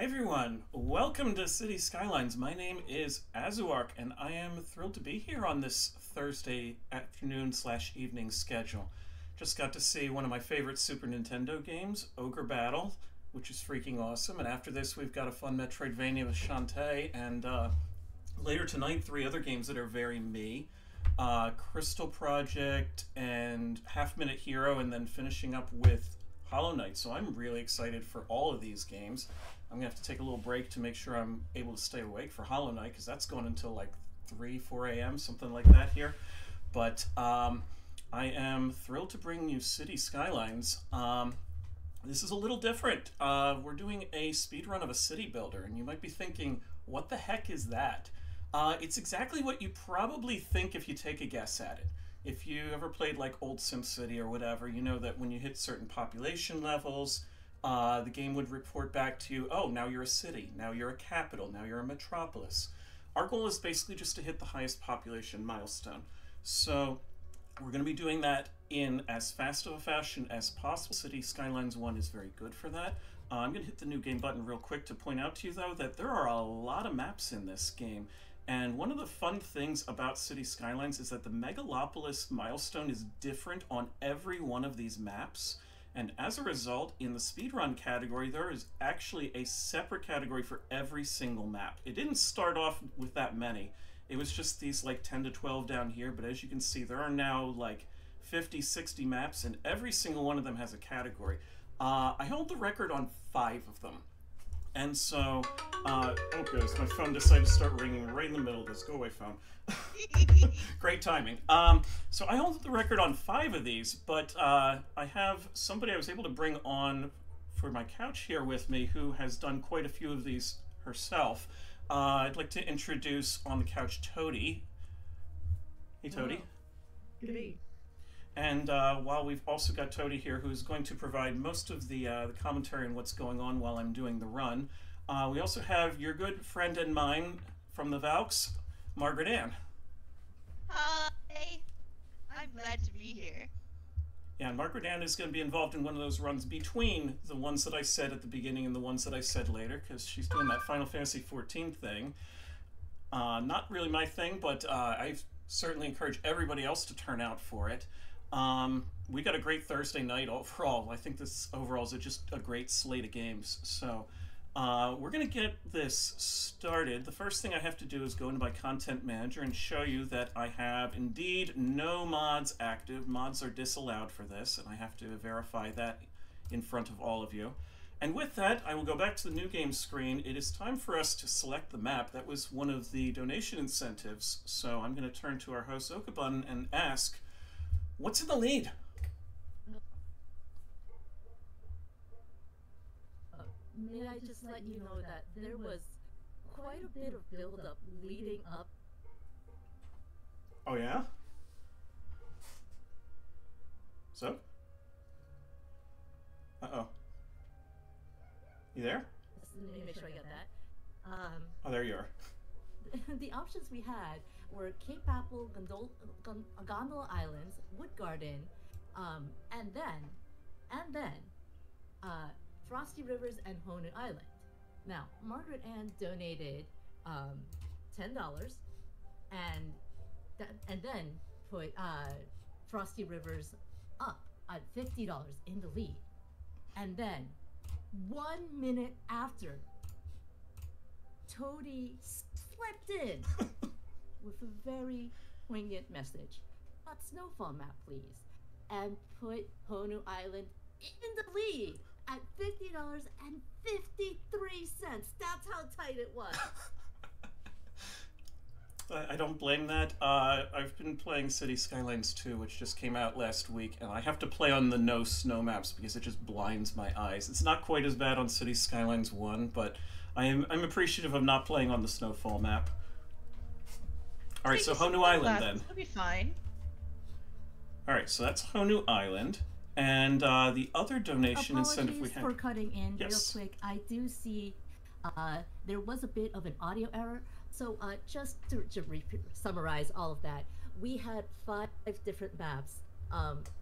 Hey everyone, welcome to City Skylines. My name is Azuarc, and I am thrilled to be here on this Thursday afternoon slash evening schedule. Just got to see one of my favorite Super Nintendo games, Ogre Battle, which is freaking awesome. And after this, we've got a fun Metroidvania with Shantae, and later tonight, three other games that are very me. Crystal Project and Half Minute Hero, and then finishing up with Hollow Knight. So I'm really excited for all of these games. I'm gonna have to take a little break to make sure I'm able to stay awake for Hollow Knight, because that's going until like 3, 4 a.m., something like that here. But I am thrilled to bring you City Skylines. This is a little different. We're doing a speed run of a city builder, and you might be thinking, what the heck is that? It's exactly what you probably think if you take a guess at it. If you ever played like old SimCity or whatever, you know that when you hit certain population levels, the game would report back to you, oh, now you're a city, now you're a capital, now you're a metropolis. Our goal is basically just to hit the highest population milestone. So we're going to be doing that in as fast of a fashion as possible. City Skylines 1 is very good for that. I'm going to hit the new game button real quick to point out to you, though, that there are a lot of maps in this game. And one of the fun things about City Skylines is that the Megalopolis milestone is different on every one of these maps. And as a result, in the speedrun category, there is actually a separate category for every single map. It didn't start off with that many. It was just these like 10 to 12 down here, but as you can see, there are now like 50, 60 maps, and every single one of them has a category. I hold the record on 5 of them. And so, oh goes, my phone decided to start ringing right in the middle of this. Go away, phone. Great timing. So I hold the record on 5 of these, but I have somebody I was able to bring on for my couch here with me who has done quite a few of these herself. I'd like to introduce on the couch Toady. Hey, Toady. Good day. And while we've also got Toady here, who's going to provide most of the commentary on what's going on while I'm doing the run, we also have your good friend and mine from the Valks, Margaret Ann. Hi. I'm glad to be here. Yeah, and Margaret Ann is going to be involved in one of those runs between the ones that I said at the beginning and the ones that I said later, because she's doing that Final Fantasy XIV thing. Not really my thing, but I certainly encourage everybody else to turn out for it. We got a great Thursday night overall. I think this overall is just a great slate of games. So we're going to get this started. The first thing I have to do is go into my content manager and show you that I have indeed no mods active. Mods are disallowed for this, and I have to verify that in front of all of you. And with that, I will go back to the new game screen. It is time for us to select the map. That was one of the donation incentives. So I'm going to turn to our host Okabun and ask, what's in the lead? May I just let you know that there was quite a bit of build-up leading up. Oh, yeah? So? Uh-oh. You there? Let me make sure I get that. Oh, there you are. The options we had were Cape Apple, Gondola Islands, Wood Garden, and then Frosty Rivers and Honu Island. Now, Margaret Ann donated $10, and then put Frosty Rivers up at $50 in the lead, and then 1 minute after, Toady slipped in with a very poignant message. "A snowfall map, please," and put Honu Island in the lead at $50.53. That's how tight it was. I don't blame that. I've been playing City Skylines 2, which just came out last week, and I have to play on the no snow maps because it just blinds my eyes. It's not quite as bad on City Skylines 1, but I'm appreciative of not playing on the snowfall map. Alright, so Honu Island then. It'll be fine. Alright, so that's Honu Island. And the other donation incentive we Apologies had. for cutting in Yes. real quick. I do see there was a bit of an audio error. So just to summarize all of that, we had 5 different maps,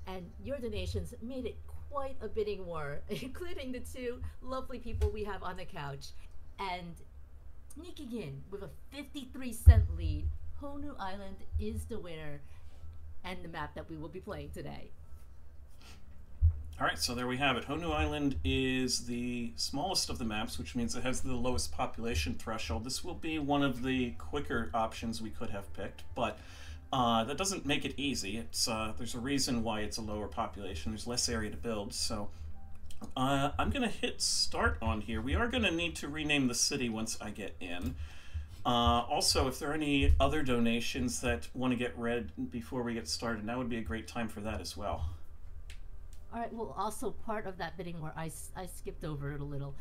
and your donations made it quite a bidding war, including the 2 lovely people we have on the couch. And sneaking in with a 53-cent lead, Honu Island is the winner and the map that we will be playing today. All right, so there we have it. Honu Island is the smallest of the maps, which means it has the lowest population threshold. This will be one of the quicker options we could have picked, but that doesn't make it easy. It's there's a reason why it's a lower population. There's less area to build, so I'm going to hit start on here. We are going to need to rename the city once I get in. Also, if there are any other donations that want to get read before we get started, now would be a great time for that as well. All right, well, also part of that bidding where I skipped over it a little,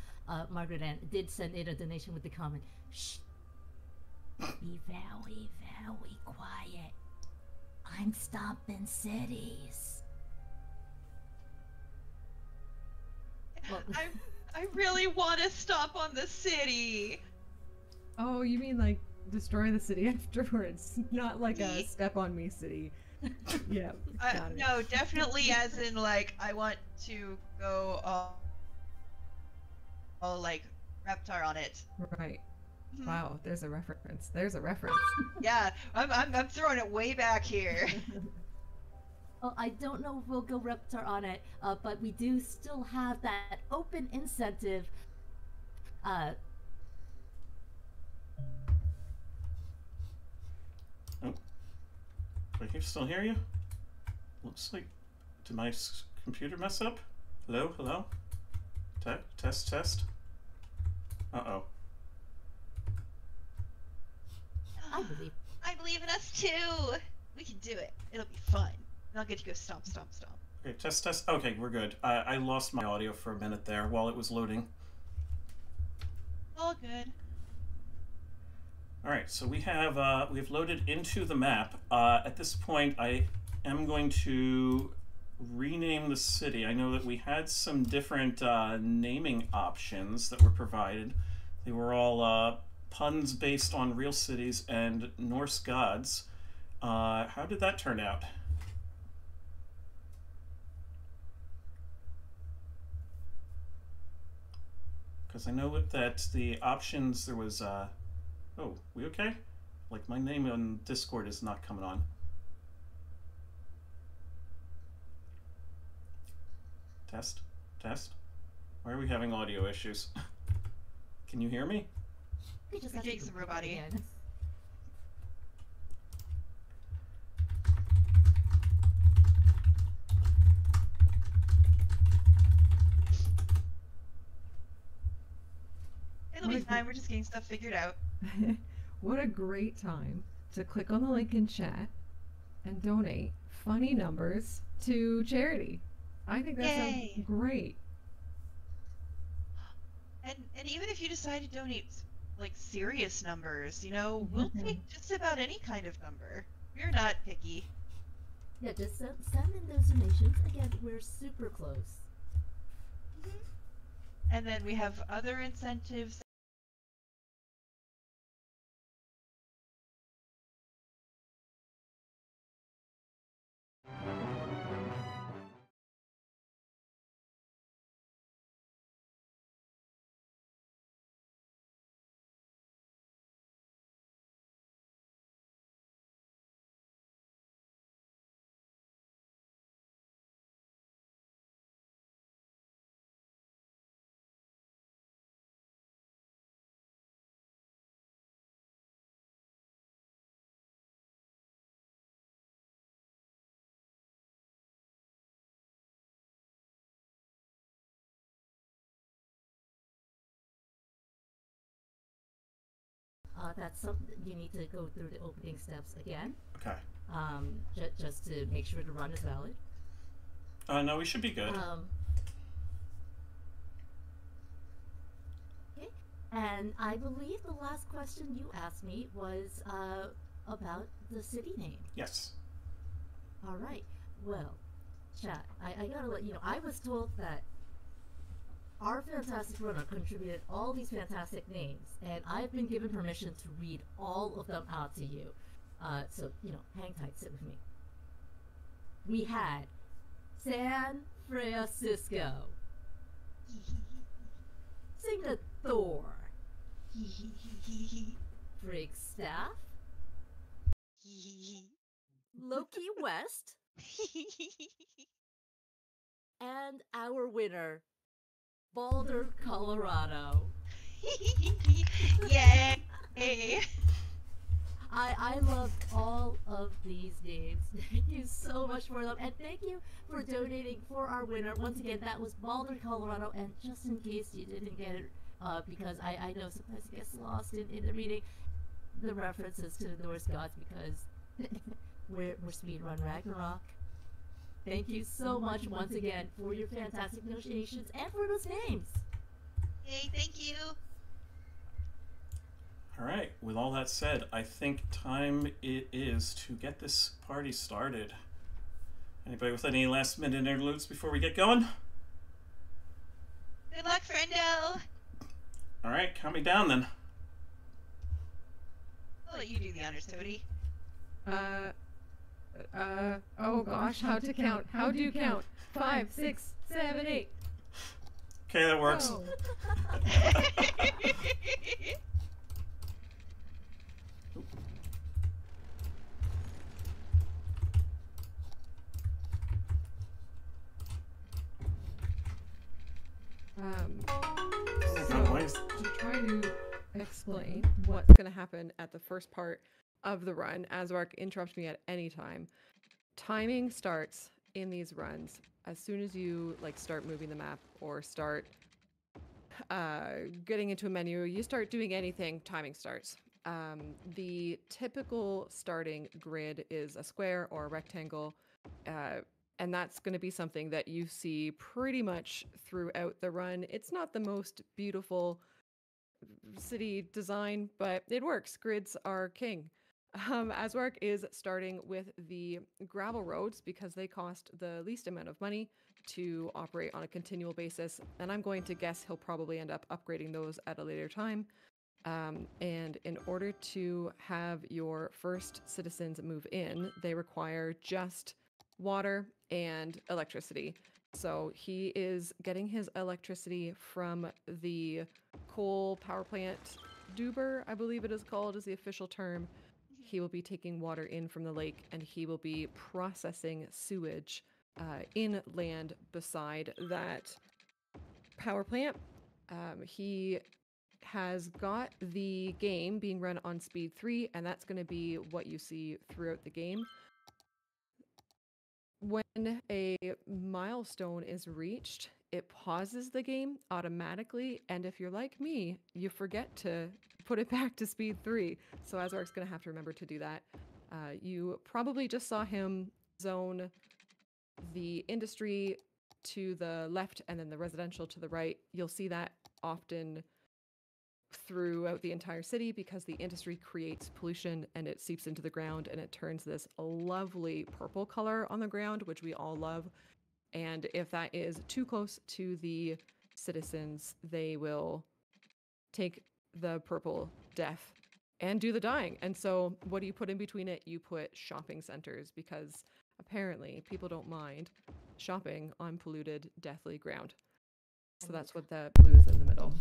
Margaret Ann did send in a donation with the comment, shh, be very, very quiet. I'm stomping cities. Well, I really want to stop on the city. Oh, you mean like destroy the city afterwards, not like a step on me city. Yeah. Got it. No, definitely as in like I want to go all like Reptar on it. Right. Wow, there's a reference. There's a reference. Yeah, I'm throwing it way back here. Well, I don't know if we'll go Reptar on it, but we do still have that open incentive. I can still hear you. Looks like, did my computer mess up? Hello, hello? Test, test. Uh-oh. I believe in us too. We can do it. It'll be fun. And I'll get to go stomp, stomp, stomp. Okay, test, test. Okay, we're good. I lost my audio for a minute there while it was loading. All good. All right, so we've loaded into the map. At this point, I am going to rename the city. I know that we had some different naming options that were provided. They were all puns based on real cities and Norse gods. How did that turn out? Because I know that the options, there was... Oh, we okay? Like, my name on Discord is not coming on. Test? Test? Why are we having audio issues? Can you hear me? Jake's a robot again. It'll be fine, we're just getting stuff figured out. What a great time to click on the link in chat and donate funny numbers to charity. I think that sounds great. And even if you decide to donate like serious numbers, you know, we'll take just about any kind of number. We're not picky. Yeah, just send in those donations. Again, we're super close. And then we have other incentives. That's something you need to go through the opening steps again. Okay. Just to make sure the run is valid. No, we should be good. Okay. And I believe the last question you asked me was about the city name. Yes. All right. Well, chat, I gotta let you know, I was told that our fantastic runner contributed all these fantastic names, and I've been given permission to read all of them out to you. So, you know, hang tight, sit with me. We had San Francisco, Singapore, Brig Staff, Loki West, and our winner, Boulder, Colorado. Yay! I loved all of these names. Thank you so much for them. And thank you for donating for our winner. Once again, that was Boulder, Colorado. And just in case you didn't get it, because I know sometimes it gets lost in the reading, the references to the Norse gods, because we're Speedrun Ragnarok. Thank you so much once again for your fantastic negotiations and for those names. Yay, thank you. All right, with all that said, I think time it is to get this party started. Anybody with any last minute interludes before we get going? Good luck, friendo. All right, count me down then. I'll let you do the honors, Toady. Oh gosh, how to count? How do you count? 5, 6, 7, 8. Okay, that works. Oh. To try to explain what's going to happen at the first part of the run, azuarc, interrupt me at any time. Timing starts in these runs as soon as you start moving the map or start getting into a menu, you start doing anything, timing starts. The typical starting grid is a square or a rectangle, and that's going to be something that you see pretty much throughout the run. It's not the most beautiful city design, but it works. Grids are king. azuarc is starting with the gravel roads because they cost the least amount of money to operate on a continual basis, and I'm going to guess he'll probably end up upgrading those at a later time. And in order to have your first citizens move in, they require just water and electricity. So he is getting his electricity from the coal power plant. Duber, I believe it is called, is the official term. He will be taking water in from the lake, and he will be processing sewage inland beside that power plant. He has got the game being run on speed 3, and that's going to be what you see throughout the game. When a milestone is reached, it pauses the game automatically, and if you're like me, you forget to put it back to speed 3. So azuarc's going to have to remember to do that. You probably just saw him zone the industry to the left and then the residential to the right. You'll see that often throughout the entire city because the industry creates pollution and it seeps into the ground and it turns this lovely purple color on the ground, which we all love. And if that is too close to the citizens, they will take the purple death and do the dying. And so what do you put in between it? You put shopping centers, because apparently people don't mind shopping on polluted, deathly ground. So that's what the blue is in the middle.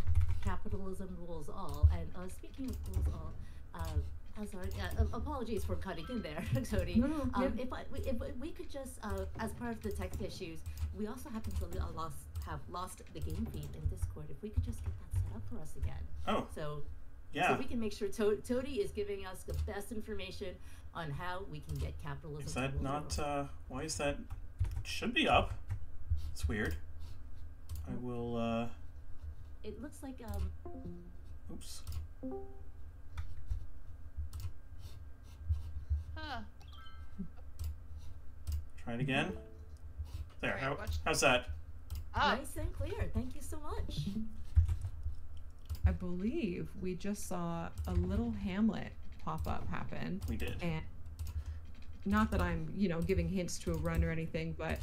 Capitalism rules all. And speaking of rules all, I'm sorry, apologies for cutting in there, Tony. No, yeah. If we could just, as part of the text issues, we also happen to have lost the game feed in Discord. If we could just get that set up for us again. Oh. So we can make sure Tony is giving us the best information on how we can get capitalism. Is that not, why is that? It should be up. It's weird. I will, It looks like, oops. Huh. Try it again. There, Alright, how's that? nice and clear. Thank you so much. I believe we just saw a little hamlet pop-up happen. We did. And not that I'm, giving hints to a run or anything, but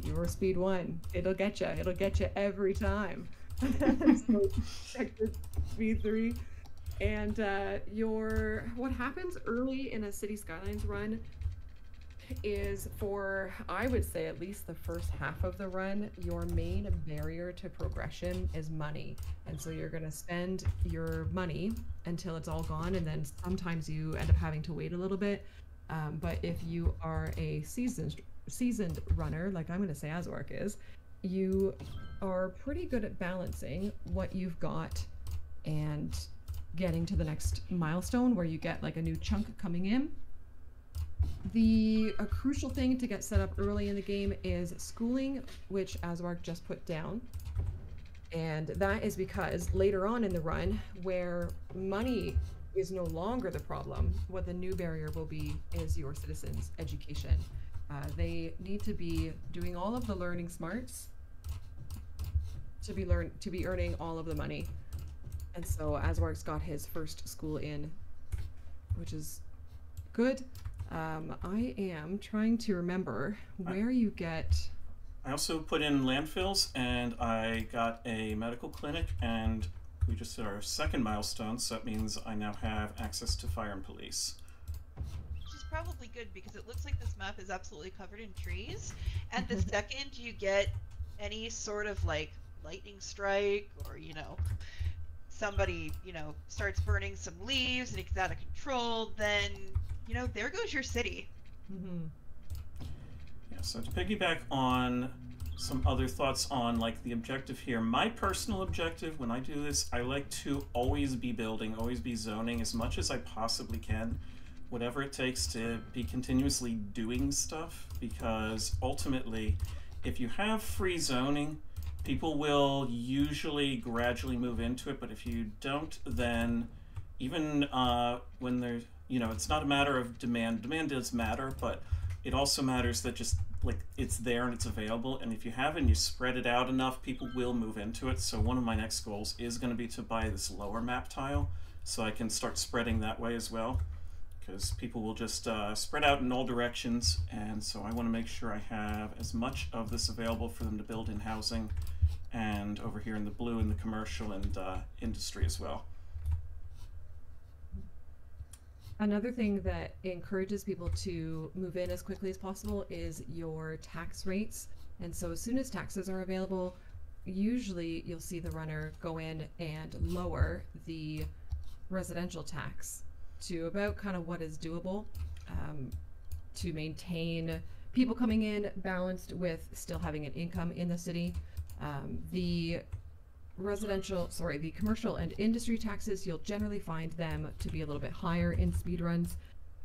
your speed 1, it'll get you. It'll get you every time. So check the speed 3. And what happens early in a City Skylines run, is for, I would say, at least the first half of the run, your main barrier to progression is money. And so you're going to spend your money until it's all gone, and then sometimes you end up having to wait a little bit. But if you are a seasoned runner, like I'm going to say azuarc is, you are pretty good at balancing what you've got and getting to the next milestone where you get like a new chunk coming in. A crucial thing to get set up early in the game is schooling, which azuarc just put down. And that is because later on in the run, where money is no longer the problem, what the new barrier will be is your citizens' education. They need to be doing all of the learning smarts to be earning all of the money. And so azuarc's got his first school in, which is good. I am trying to remember where you get... I also put in landfills, and I got a medical clinic, and we just did our second milestone, so that means I now have access to fire and police. Which is probably good, because it looks like this map is absolutely covered in trees, and the second you get any sort of, like, lightning strike, or, you know, somebody, you know, starts burning some leaves and it gets out of control, then, you know, there goes your city. Mm-hmm. Yeah, so to piggyback on some other thoughts on like the objective here, my personal objective when I do this, I like to always be building, always be zoning as much as I possibly can, whatever it takes to be continuously doing stuff, because ultimately if you have free zoning, people will usually gradually move into it, but if you don't, then even when there's, you know, it's not a matter of demand. Demand does matter, but it also matters that just like it's there and it's available, and if you have and you spread it out enough, people will move into it. So one of my next goals is going to be to buy this lower map tile so I can start spreading that way as well, because people will just spread out in all directions, and so I want to make sure I have as much of this available for them to build in housing, and over here in the blue in the commercial and industry as well. Another thing that encourages people to move in as quickly as possible is your tax rates. And so as soon as taxes are available, usually you'll see the runner go in and lower the residential tax to about kind of what is doable, to maintain people coming in balanced with still having an income in the city. The commercial and industry taxes, you'll generally find them to be a little bit higher in speedruns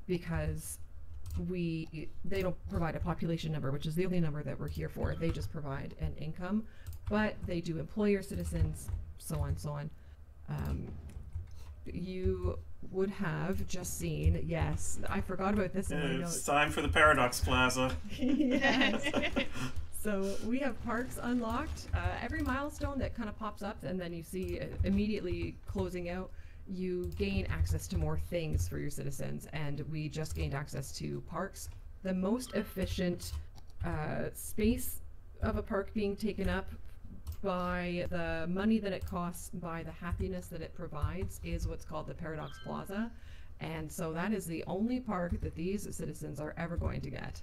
because they don't provide a population number, which is the only number that we're here for. They just provide an income, but they do employ your citizens, so on. You would have just seen, yes, I forgot about this in my notes. It's time for the Paradox Plaza. Yes. So we have parks unlocked. Every milestone that kind of pops up and then you see immediately closing out, you gain access to more things for your citizens, and we just gained access to parks. The most efficient space of a park being taken up by the money that it costs, by the happiness that it provides, is what's called the Paradox Plaza. And so that is the only park that these citizens are ever going to get.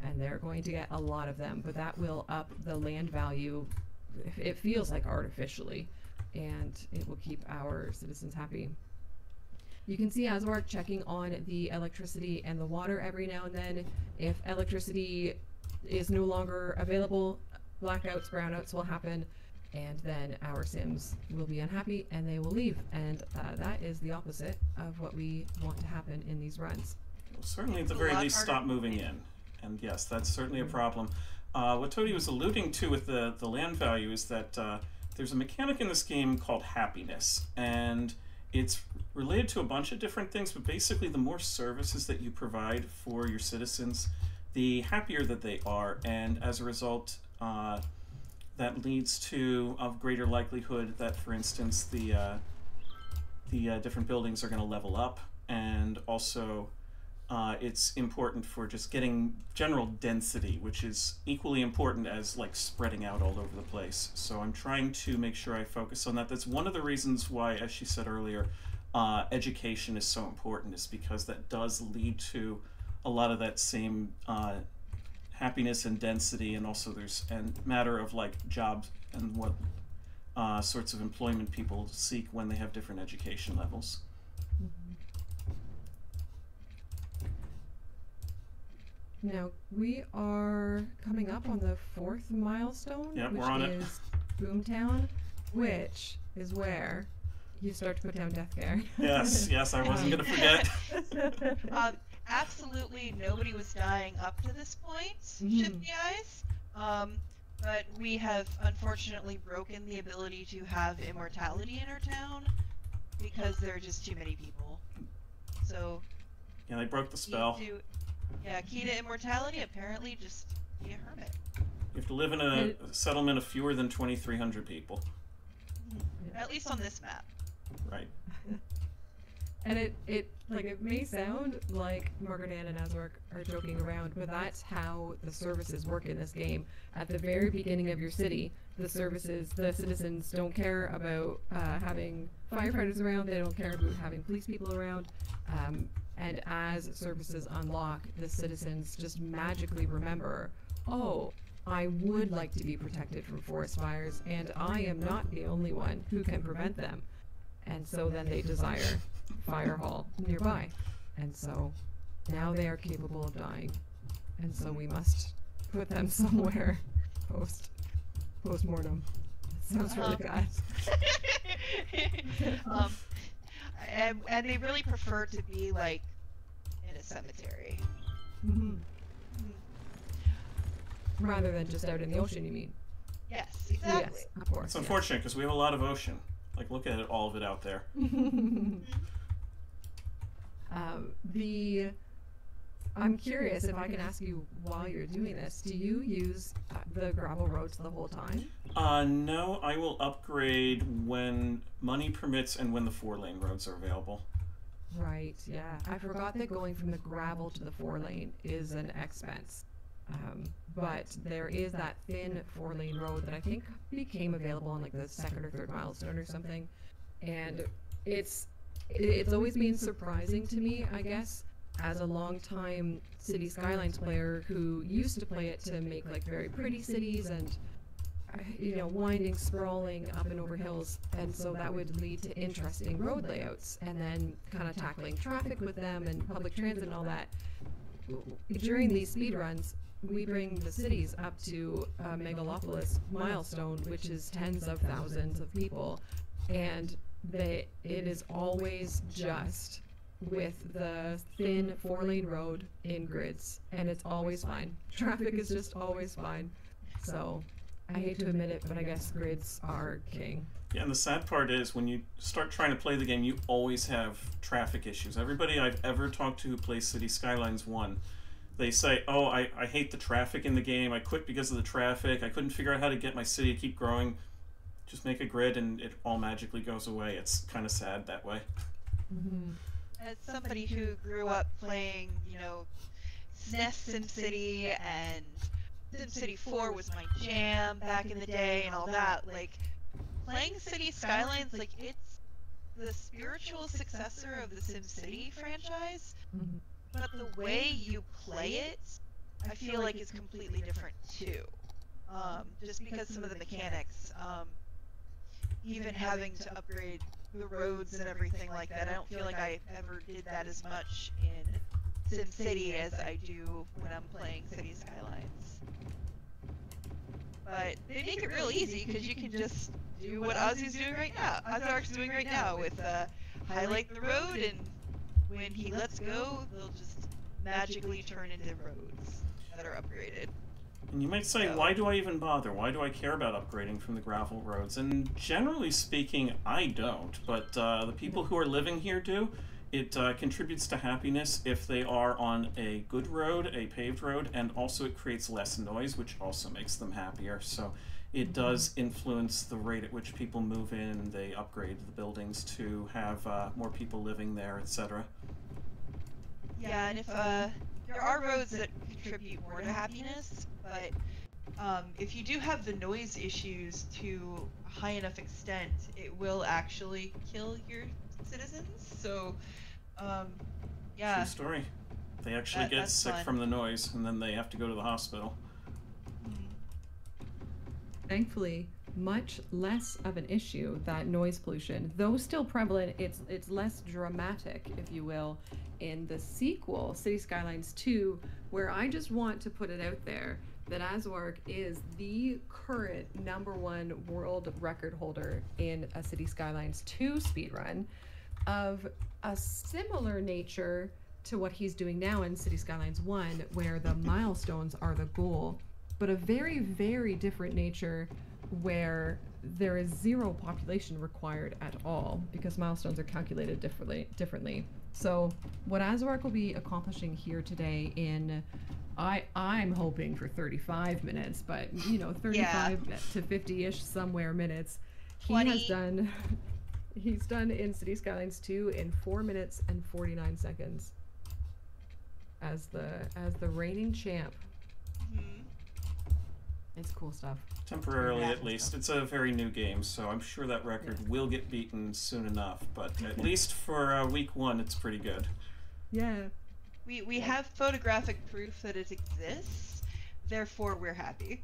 And they're going to get a lot of them, but that will up the land value, it feels like artificially, and it will keep our citizens happy. You can see azuarc checking on the electricity and the water every now and then. If electricity is no longer available, blackouts, brownouts will happen, and then our sims will be unhappy and they will leave. And that is the opposite of what we want to happen in these runs. Well, certainly at the very least stop moving in. And yes, that's certainly a problem. What Tony was alluding to with the land value is that there's a mechanic in this game called happiness, and it's related to a bunch of different things, but basically the more services that you provide for your citizens, the happier that they are, and as a result, that leads to a greater likelihood that, for instance, the different buildings are going to level up, and also it's important for just getting general density, which is equally important as like spreading out all over the place. So I'm trying to make sure I focus on that. That's one of the reasons why, as she said earlier, education is so important, is because that does lead to a lot of that same happiness and density, and also there's a matter of like jobs and what sorts of employment people seek when they have different education levels. Now, we are coming up on the 4th milestone, Yep, which we're on it. is Boomtown, which is where you start to put down death care. Yes, yes, I wasn't going to forget. Absolutely nobody was dying up to this point, ship the ice. But we have unfortunately broken the ability to have immortality in our town because there are just too many people. So Yeah, they broke the spell. Key to immortality, apparently just be a hermit. You have to live in a settlement of fewer than 2,300 people. At least on this map. Right. And it may sound like Margaret Ann and azuarc are joking around, but that's how the services work in this game. At the very beginning of your city, the citizens don't care about having firefighters around, they don't care about having police people around. And as services unlock, the citizens just magically remember, oh, I would like to be protected from forest fires, and I am not the only one who can prevent them. And so then they desire fire hall nearby. And so now they are capable of dying. And so we must put them somewhere post-mortem. Sounds really bad. And they really prefer to be like in a cemetery. Rather than just out in the ocean, you mean? Yes, exactly. Yes, of course. It's unfortunate because we have a lot of ocean. Like, look at it, all of it out there. I'm curious if I can ask you while you're doing this, do you use the gravel roads the whole time? No, I will upgrade when money permits and when the 4-lane roads are available. Right, yeah. I forgot that going from the gravel to the 4-lane is an expense. But there is that thin 4-lane road that I think became available on like the 2nd or 3rd milestone or something. And it's always been surprising to me, I guess, as a long-time City Skylines player who used to play it to make like very pretty cities and winding, sprawling up and over hills, and so that would lead to interesting road layouts, and then kind of tackling traffic with them and public transit and all that. During these speed runs, we bring the cities up to a megalopolis milestone, which is tens of thousands of people, and it is always just with the thin 4-lane road in grids, and it's always fine. Traffic is just always fine. So I hate to admit it, but I guess grids are king. Yeah, and the sad part is when you start trying to play the game, you always have traffic issues. Everybody I've ever talked to who plays City Skylines 1, they say, oh, I hate the traffic in the game. I quit because of the traffic. I couldn't figure out how to get my city to keep growing. Just make a grid and it all magically goes away. It's kind of sad that way. As somebody who grew up playing, SNES SimCity and SimCity 4 was my jam back in the day and all that, like, playing City Skylines, like, it's the spiritual successor of the SimCity franchise, but the way you play it, I feel like is completely different too. Just because some of the mechanics, even having to upgrade the roads and everything like that, I don't feel like I ever did that as much in SimCity as I do when I'm playing City Skylines. But they make it real easy because you can just do what Ozzy's doing right now. azuarc's doing right now with highlight the road, and when he lets go, they'll just magically turn into roads that are upgraded. And you might say, why do I even bother? Why do I care about upgrading from the gravel roads? And generally speaking, I don't, but the people who are living here do. It contributes to happiness if they are on a good road, a paved road, and also it creates less noise, which also makes them happier. So it does influence the rate at which people move in. They upgrade the buildings to have more people living there, etc. Yeah, and if there are roads that contribute more to happiness, but if you do have the noise issues to a high enough extent, it will actually kill your citizens. So, yeah. True story. They actually get sick fun. from the noise, and then they have to go to the hospital. Thankfully, much less of an issue, that noise pollution. Though still prevalent, it's less dramatic, if you will, in the sequel, City Skylines 2, where I just want to put it out there that azuarc is the current #1 world record holder in a City Skylines 2 speedrun of a similar nature to what he's doing now in City Skylines 1, where the milestones are the goal, but a very, very different nature where there is 0 population required at all because milestones are calculated differently. So what azuarc will be accomplishing here today in, I'm hoping for 35 minutes, but 35 to 50-ish somewhere minutes. 20. He's done in City Skylines 2 in 4 minutes and 49 seconds as the reigning champ. It's cool stuff. Temporarily, at least. It's a very new game, so I'm sure that record will get beaten soon enough. But at least for week 1, it's pretty good. Yeah. We have photographic proof that it exists, therefore we're happy.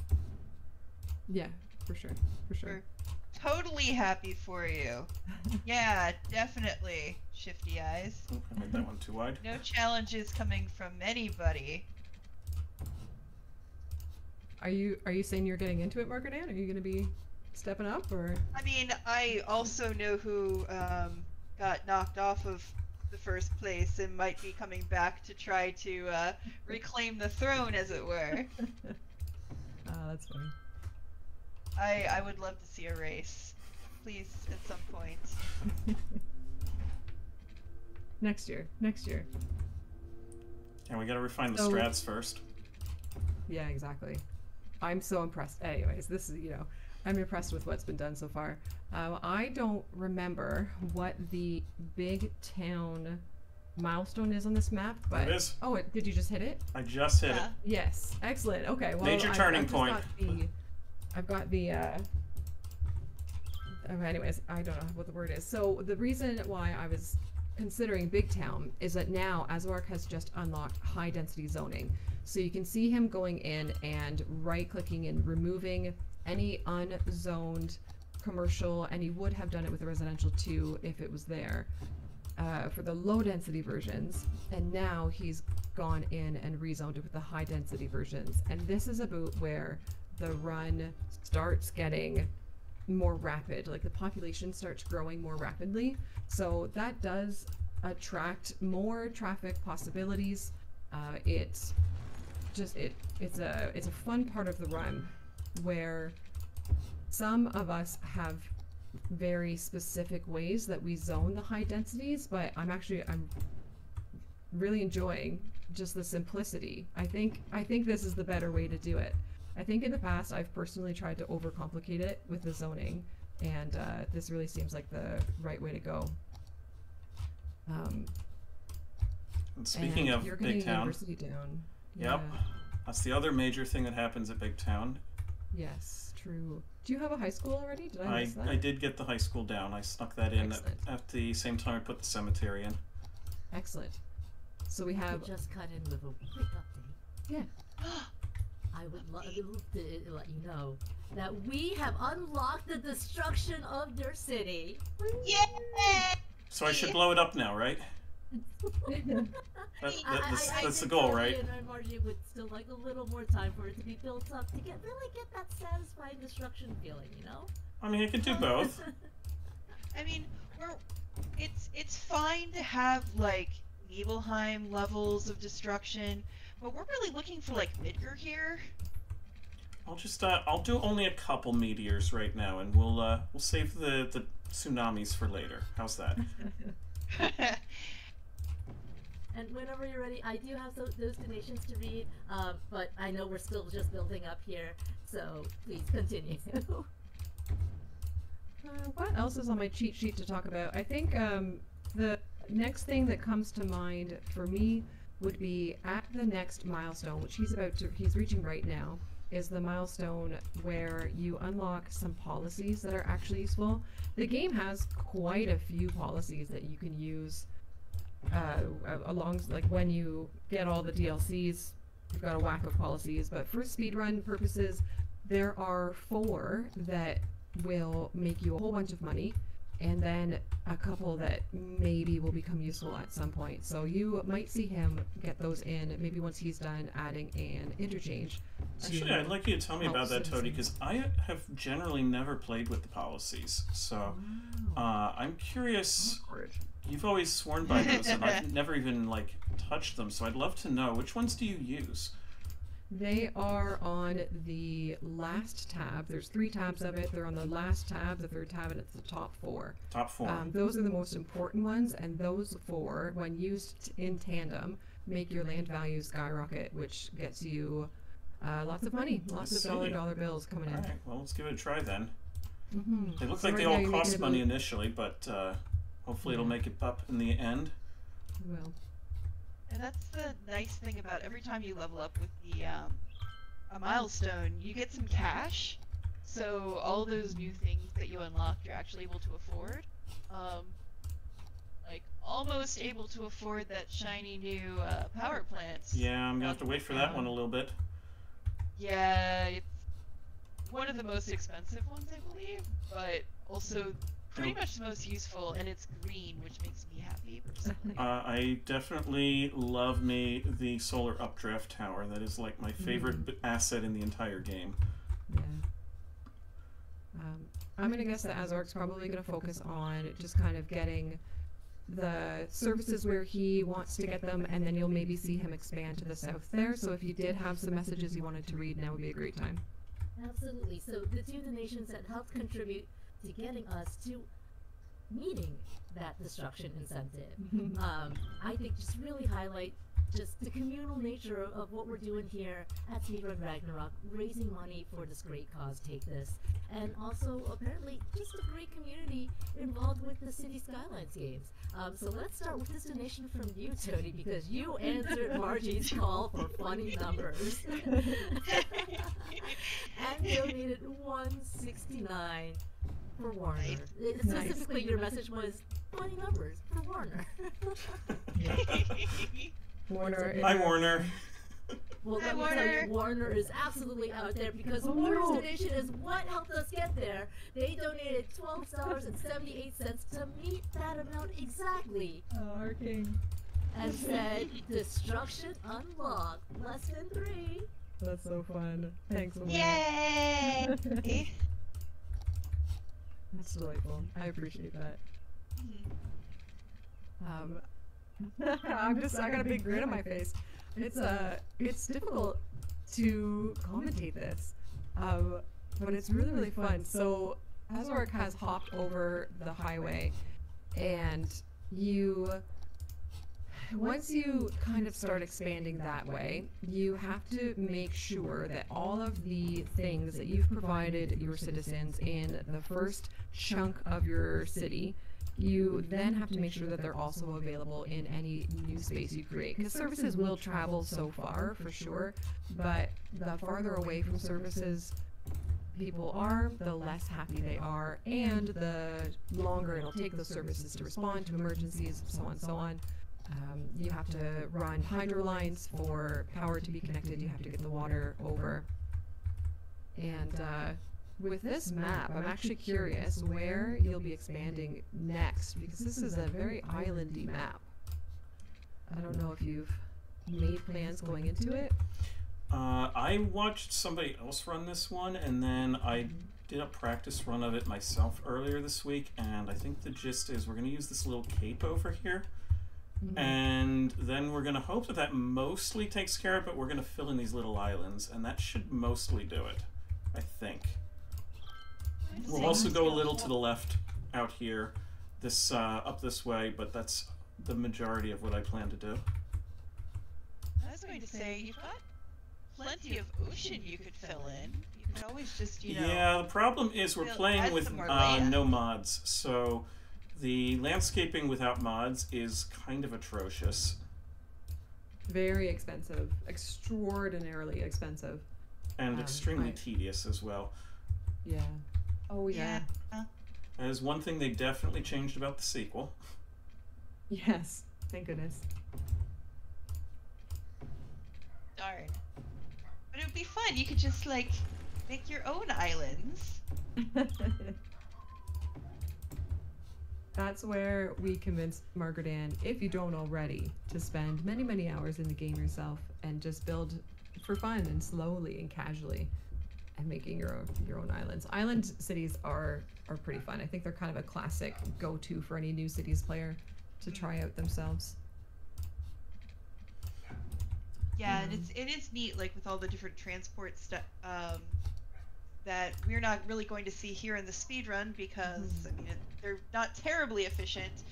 Yeah, for sure. We're totally happy for you. Yeah, definitely. Shifty eyes. Oh, I made that one too wide. No challenges coming from anybody. Are you saying you're getting into it, Margaret Ann? Are you going to be stepping up, or? I mean, I also know who got knocked off of the first place and might be coming back to try to reclaim the throne, as it were. Oh, that's funny. I would love to see a race, please, at some point. Next year. And we gotta refine the strats first. Yeah, exactly. I'm so impressed. Anyways, this is, I'm impressed with what's been done so far. I don't remember what the big town milestone is on this map, but it is. Oh, did you just hit it? I just hit it. Yes, excellent. Okay, well, Major turning point. I've got the. Anyways, I don't know what the word is. So the reason why I was considering Big Town is that now azuarc has just unlocked high density zoning. So you can see him going in and right-clicking and removing any unzoned commercial, and he would have done it with the residential too if it was there for the low-density versions. And now he's gone in and rezoned it with the high-density versions. And this is about where the run starts getting more rapid, like the population starts growing more rapidly. So that does attract more traffic possibilities. It's a fun part of the run where some of us have very specific ways that we zone the high densities, but I'm really enjoying just the simplicity. I think this is the better way to do it. I think in the past I've personally tried to overcomplicate it with the zoning, and this really seems like the right way to go. And speaking of Big Town, University down. Yep, Yeah. that's the other major thing that happens at Big Town. Yes, true. Do you have a high school already? Did I miss that? I did get the high school down. I snuck that in at the same time I put the cemetery in. Excellent. So we have. Just cut in with a quick update. Yeah. I would love to let you know that we have unlocked the destruction of your city. Yay! So I should blow it up now, right? That's the goal, right? And Margie would still like a little more time for it to be built up to really get that satisfying destruction feeling, I mean, I could do both. I mean, it's fine to have like Nibelheim levels of destruction, but we're really looking for like Midgar here. I'll do only a couple meteors right now, and we'll save the tsunamis for later. How's that? And whenever you're ready, I do have those donations to read, but I know we're still just building up here, so please continue. What else is on my cheat sheet to talk about? I think the next thing that comes to mind for me would be at the next milestone, which he's reaching right now, is the milestone where you unlock some policies that are actually useful. The game has quite a few policies that you can use along like when you get all the DLCs, you've got a whack of policies. But for speedrun purposes, there are 4 that will make you a whole bunch of money, and then a couple that maybe will become useful at some point. So you might see him get those in maybe once he's done adding an interchange. Actually, I'd like you to tell me about that, Toady, because I have generally never played with the policies. So I'm curious. You've always sworn by those, and I've never even like touched them. So I'd love to know, which ones do you use? They are on the last tab. There's 3 tabs of it. They're on the last tab, the 3rd tab, and it's the top 4. Top 4. Those are the most important ones, and those 4, when used in tandem, make your land value skyrocket, which gets you lots of money, lots of dollar bills coming in. All right, well, let's give it a try then. Mm-hmm. They look like they all cost money initially, but hopefully it'll make it up in the end. It will. And that's the nice thing about every time you level up with the a milestone, you get some cash. So all those new things that you unlock, you're actually able to afford. Like almost able to afford that shiny new power plant. Yeah, I'm gonna have to wait for that one a little bit. Yeah, it's one of the most expensive ones, I believe, but also pretty much the most useful, and it's green, which makes me happy personally. I definitely love me the solar updraft tower. That is like my favorite asset in the entire game. Yeah. I'm going to guess that azuarc's probably going to focus on just kind of getting the services where he wants to get them, and then you'll maybe see him expand to the south there. So if you did have some messages you wanted to read, now would be a great time. Absolutely. So the 2 donations that helped contribute to getting us to meeting that destruction incentive, I think just really highlight just the communal nature of what we're doing here at Speedrun Ragnarok, raising money for this great cause, Take This, and also apparently just a great community involved with the City Skylines games. So let's start with this donation from you, Tony, because you answered Margie's call for funny numbers and donated $169 for Warner. Specifically, your message was funny numbers for Warner. Warner. Hi, Warner. Well, let me tell you, Warner is absolutely out there because Warner's donation is what helped us get there. They donated $12.78 to meet that amount exactly. Oh, our king. And said, destruction unlocked, less than 3. That's so fun. Thanks, Warner. Yay! That's delightful. I appreciate that. I got a big grin on my face. It's difficult to commentate this, but it's really, really fun. So azuarc has hopped over the highway, and once you kind of start expanding that way, you have to make sure that all of the things that you've provided your citizens in the first chunk of your city, you then have to make sure that they're also available in any new space you create. Because services will travel so far, for sure, but the farther away from services people are, the less happy they are, and the longer it'll take those services to respond to emergencies, so on and so on. You have to run hydro lines for power to be connected, you have to get the water over. And with this map, I'm actually curious where you'll be expanding next, because this is a very islandy map. I don't know if you've made plans going into it. I watched somebody else run this one, and then I did a practice run of it myself earlier this week, and I think the gist is we're going to use this little cape over here. And then we're going to hope that that mostly takes care of it, but we're going to fill in these little islands, and that should mostly do it, I think. We'll also go a little to the left out here, this up this way, but that's the majority of what I plan to do. I was going to say, you've got plenty of ocean you could fill in. You could always just, you know... Yeah, the problem is we're playing with no mods, so the landscaping without mods is kind of atrocious. Very expensive. Extraordinarily expensive. And extremely tedious as well. Yeah. Oh, yeah. That is one thing they definitely changed about the sequel. Yes. Thank goodness. Darn. But it would be fun. You could just like make your own islands. That's where we convinced Margaret Ann, if you don't already, to spend many, many hours in the game yourself and just build for fun and slowly and casually and making your own islands. Island cities are pretty fun. I think they're kind of a classic go-to for any new cities player to try out themselves. Yeah, and it is neat, like with all the different transport stuff that we're not really going to see here in the speedrun because I mean they're not terribly efficient,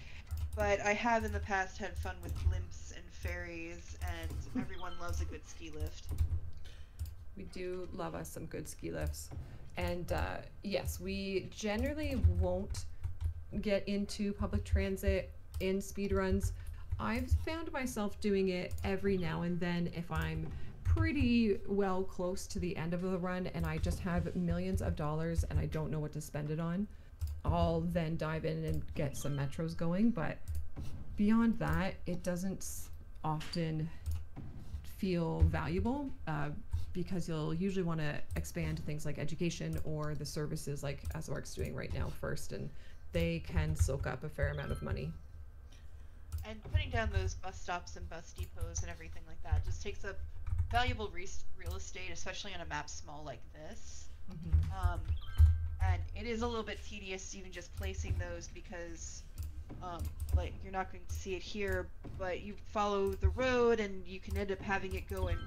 but I have in the past had fun with blimps and ferries, and everyone loves a good ski lift. We do love us some good ski lifts. And yes, we generally won't get into public transit in speedruns. I've found myself doing it every now and then if I'm pretty well close to the end of the run and I just have millions of dollars and I don't know what to spend it on. I'll then dive in and get some metros going, but beyond that, it doesn't often feel valuable because you'll usually want to expand things like education or the services like azuarc's doing right now first, and they can soak up a fair amount of money. And putting down those bus stops and bus depots and everything like that just takes up valuable real estate, especially on a map small like this. And it is a little bit tedious even just placing those because like you're not going to see it here, but you follow the road and you can end up having it go in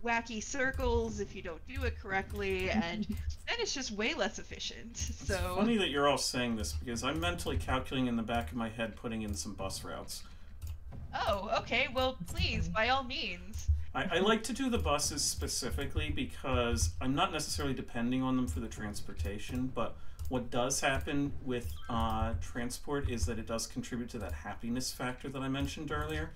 wacky circles if you don't do it correctly, and then it's just way less efficient. So it's funny that you're all saying this because I'm mentally calculating in the back of my head putting in some bus routes. Oh, okay, well please, by all means. I like to do the buses specifically because I'm not necessarily depending on them for the transportation, but what does happen with transport is that it does contribute to that happiness factor that I mentioned earlier.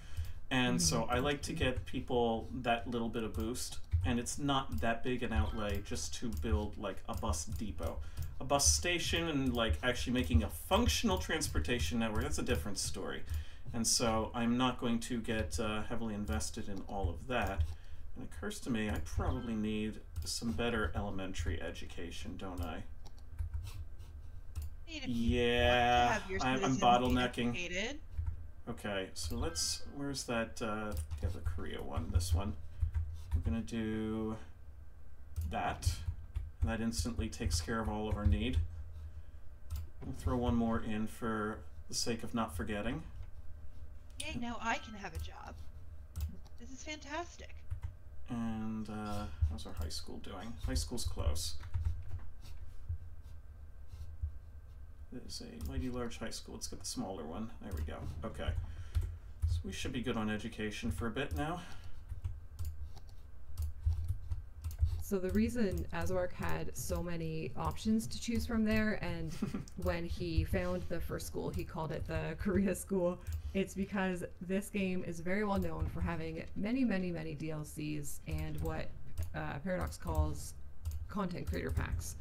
And so I like to get people that little bit of boost, and it's not that big an outlay just to build like a bus depot. A bus station and like actually making a functional transportation network, that's a different story. And so I'm not going to get heavily invested in all of that. And it occurs to me I probably need some better elementary education, don't I? Yeah, I'm bottlenecking. Educated. Okay, so let's, where's that, the other Korea one, this one. We're gonna do that, and that instantly takes care of all of our need. We'll throw one more in for the sake of not forgetting. Yay, now I can have a job. This is fantastic. And, how's our high school doing? High school's close. There's a mighty large high school. Let's get the smaller one. There we go. Okay. So we should be good on education for a bit now. So the reason azuarc had so many options to choose from there, and when he found the first school, he called it the Korea School, it's because this game is very well known for having many, many, many DLCs and what Paradox calls content creator packs.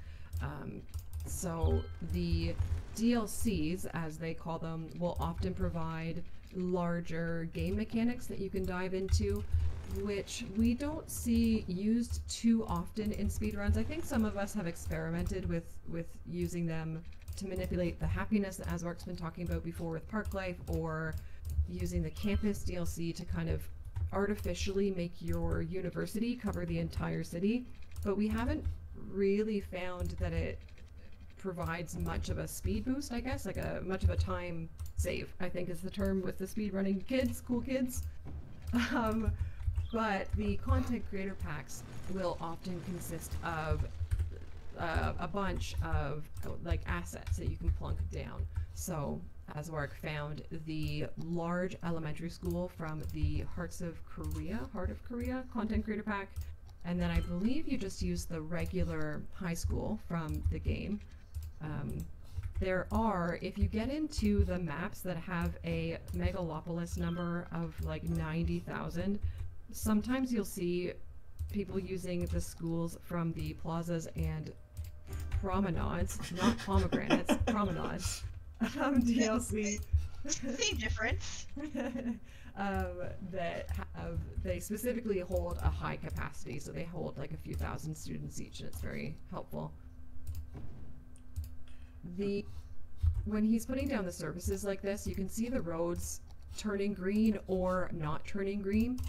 So the DLCs, as they call them, will often provide larger game mechanics that you can dive into, which we don't see used too often in speedruns. I think some of us have experimented with using them to manipulate the happiness that azuarc's been talking about before with Park Life, or using the campus DLC to kind of artificially make your university cover the entire city, but we haven't really found that it provides much of a speed boost, I guess, like much of a time save, I think is the term with the speed running kids, cool kids. But the content creator packs will often consist of a bunch of like assets that you can plunk down. So azuarc found the large elementary school from the Heart of Korea content creator pack, and then I believe you just use the regular high school from the game. There are, if you get into the maps that have a megalopolis number of like 90,000, sometimes you'll see people using the schools from the plazas and promenades, not pomegranates, promenades, DLC Same difference. They specifically hold a high capacity, so they hold like a few thousand students each, and it's very helpful. When he's putting down the surfaces like this, you can see the roads turning green or not turning green.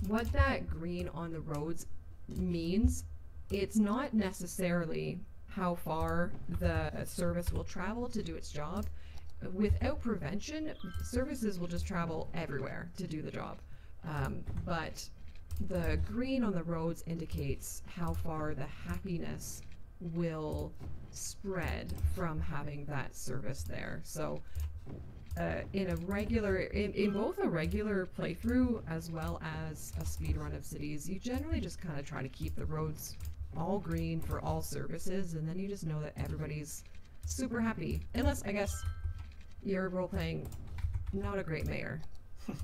What that green on the roads means, it's not necessarily how far the service will travel to do its job. Without prevention, services will just travel everywhere to do the job. But the green on the roads indicates how far the happiness will spread from having that service there. So in both a regular playthrough as well as a speedrun of cities, you generally just kind of try to keep the roads all green for all services, and then you just know that everybody's super happy. Unless, I guess, you're role-playing not a great mayor,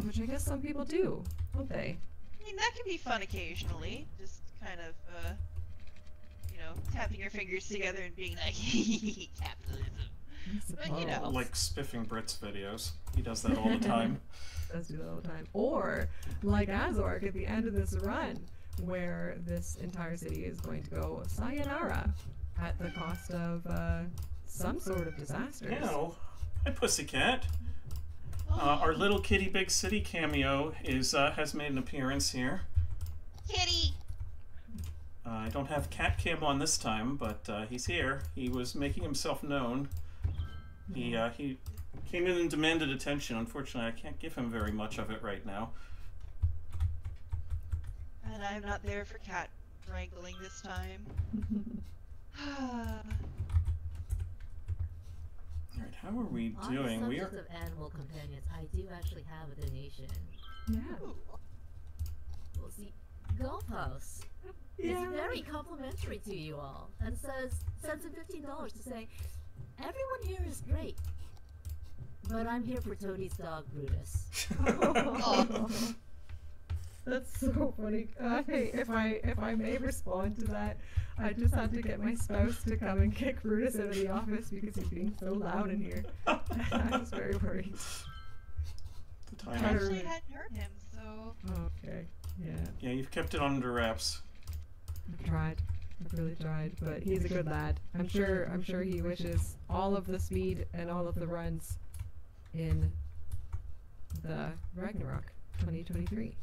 which I guess some people do, don't they? I mean, that can be fun occasionally. Just kind of, tapping your fingers together and being like, capitalism. But, you know. Like spiffing Brits videos. He does that all the time. Does do that all the time. Or, like azuarc at the end of this run, where this entire city is going to go sayonara at the cost of some sort of disasters. Ew. Hi, Pussycat. Our little kitty big city cameo has made an appearance here. Kitty! I don't have cat cam on this time, but he's here. He was making himself known. He came in and demanded attention. Unfortunately, I can't give him very much of it right now. And I'm not there for cat wrangling this time. Alright, how are we doing? On the subject of animal companions, I do actually have a donation. Yeah. Well, see, Golf House is very complimentary to you all, and sends in $15 to say, everyone here is great, but I'm here for Toadie's dog, Brutus. That's so funny. Hey, if I may respond to that, I just had to get my spouse to come and kick Brutus out of the office because he's being so loud in here. I was very worried. I actually hadn't heard him, so... Okay, yeah. Yeah, you've kept it under wraps. I've tried. I've really tried, but he's a good lad. I'm sure he wishes all of the speed and all of the runs in the Ragnarok 2023.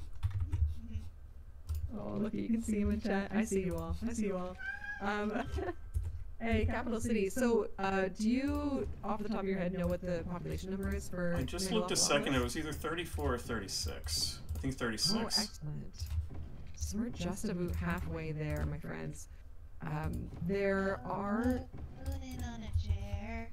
Oh, look, you can see him in chat. I see you all. Hey, capital city. So, do you, off the top of your head, know what the population number is for... I just looked a second. It was either 34 or 36. I think 36. Oh, excellent. So we're just about halfway there, my friends. There are... Put it on a chair.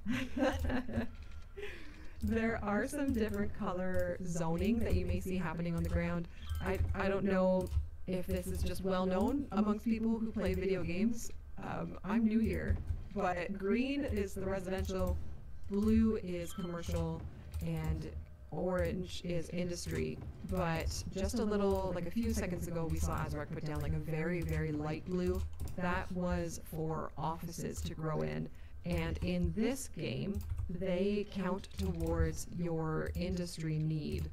There are some different color zoning that you may see happening on the ground. I don't know if this is just well known amongst people who play video games. I'm new here, but green is the residential, blue is commercial, and orange is industry. But just a few seconds ago, we saw azuarc put down like a very, very light blue. That was for offices to grow in. And in this game, they count towards your industry need.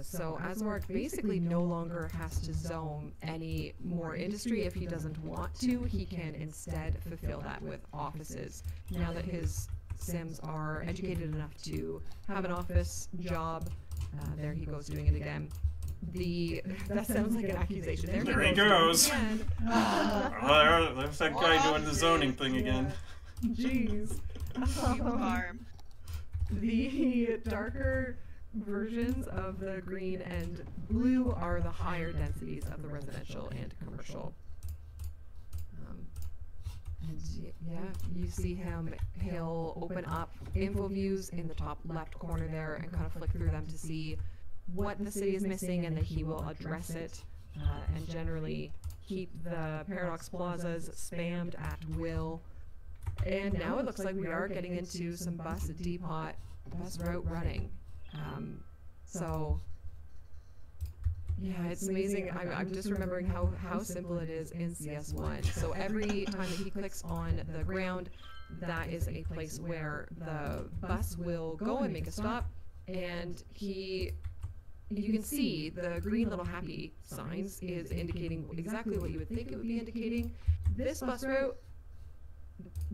So azuarc basically no longer has to zone any more industry if he doesn't want to. He can instead fulfill that with offices. Now that his Sims are educated enough to have an office job, there he goes doing it again. That sounds like an accusation. There he goes. There's that guy doing the zoning thing again. Jeez. Farm. The darker versions of the green and blue are the higher densities of the residential and commercial. And yeah, you see him, he'll open up info views in the top left corner there and kind of flick through them to see what the city is missing, and then he will address it and generally keep the Paradox Plazas spammed at will. And now it looks like we are getting into some bus route running. So yeah, it's amazing. I'm just remembering how simple it is in CS1. So every time that he clicks on the ground, that is a place where the bus will go and make a stop. and you can see the green little happy signs is indicating exactly what you would think it would be indicating. This bus route,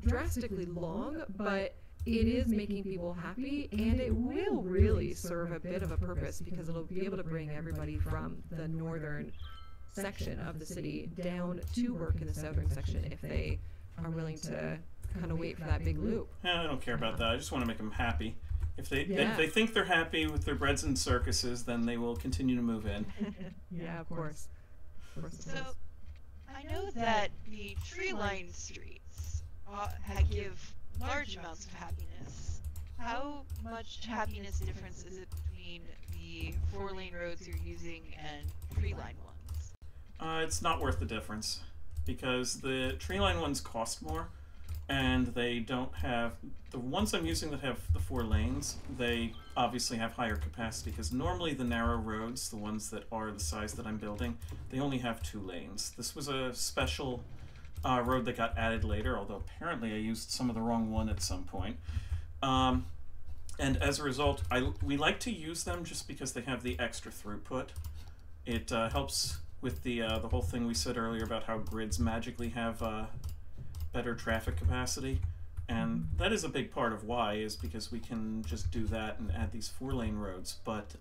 drastically long, but it is making people happy, and it will really serve a bit of a purpose because it'll be able to bring everybody from the northern section of the city down to work in the southern section if they are willing to kind of wait for that big loop. Yeah, I don't care about that. I just want to make them happy. If they think they're happy with their breads and circuses, then they will continue to move in. Yeah, of course. So, I know that the tree-lined streets give large amounts of happiness. How much happiness difference is it between the 4-lane roads you're using and tree-lined ones? It's not worth the difference, because the tree-line ones cost more, and they don't have... The ones I'm using that have the 4 lanes, they obviously have higher capacity, because normally the narrow roads, the ones that are the size that I'm building, they only have 2 lanes. This was a special road that got added later, although apparently I used some of the wrong one at some point. And as a result, we like to use them just because they have the extra throughput. It helps with the whole thing we said earlier about how grids magically have better traffic capacity. And that is a big part of why, is because we can just do that and add these 4-lane roads. But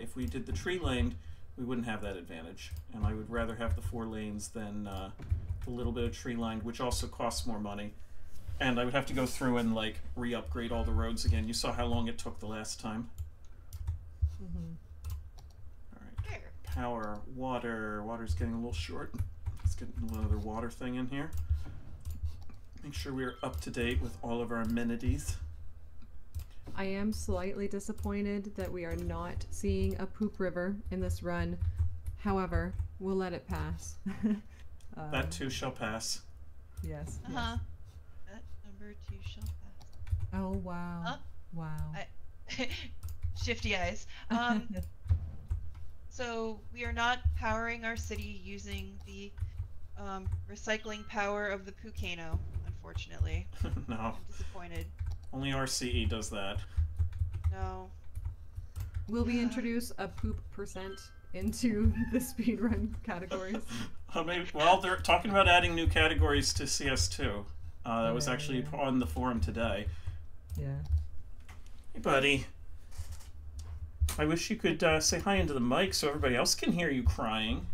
if we did the tree-laned, we wouldn't have that advantage. And I would rather have the 4 lanes than the little bit of tree-lined, which also costs more money. And I would have to go through and, like, re-upgrade all the roads again. You saw how long it took the last time. Alright. Power, water. Water's getting a little short. Let's get another water thing in here. Make sure we're up to date with all of our amenities. I am slightly disappointed that we are not seeing a poop river in this run. However, we'll let it pass. That too shall pass. Yes. That number 2 shall pass. Oh, wow. Wow. Shifty eyes. So we are not powering our city using the recycling power of the Pucano, unfortunately. No. I'm disappointed. Only RCE does that. No. Will we introduce a poop percent into the speedrun categories? Well, they're talking about adding new categories to CS2. That was actually on the forum today. Yeah. Hey, buddy. I wish you could say hi into the mic so everybody else can hear you crying.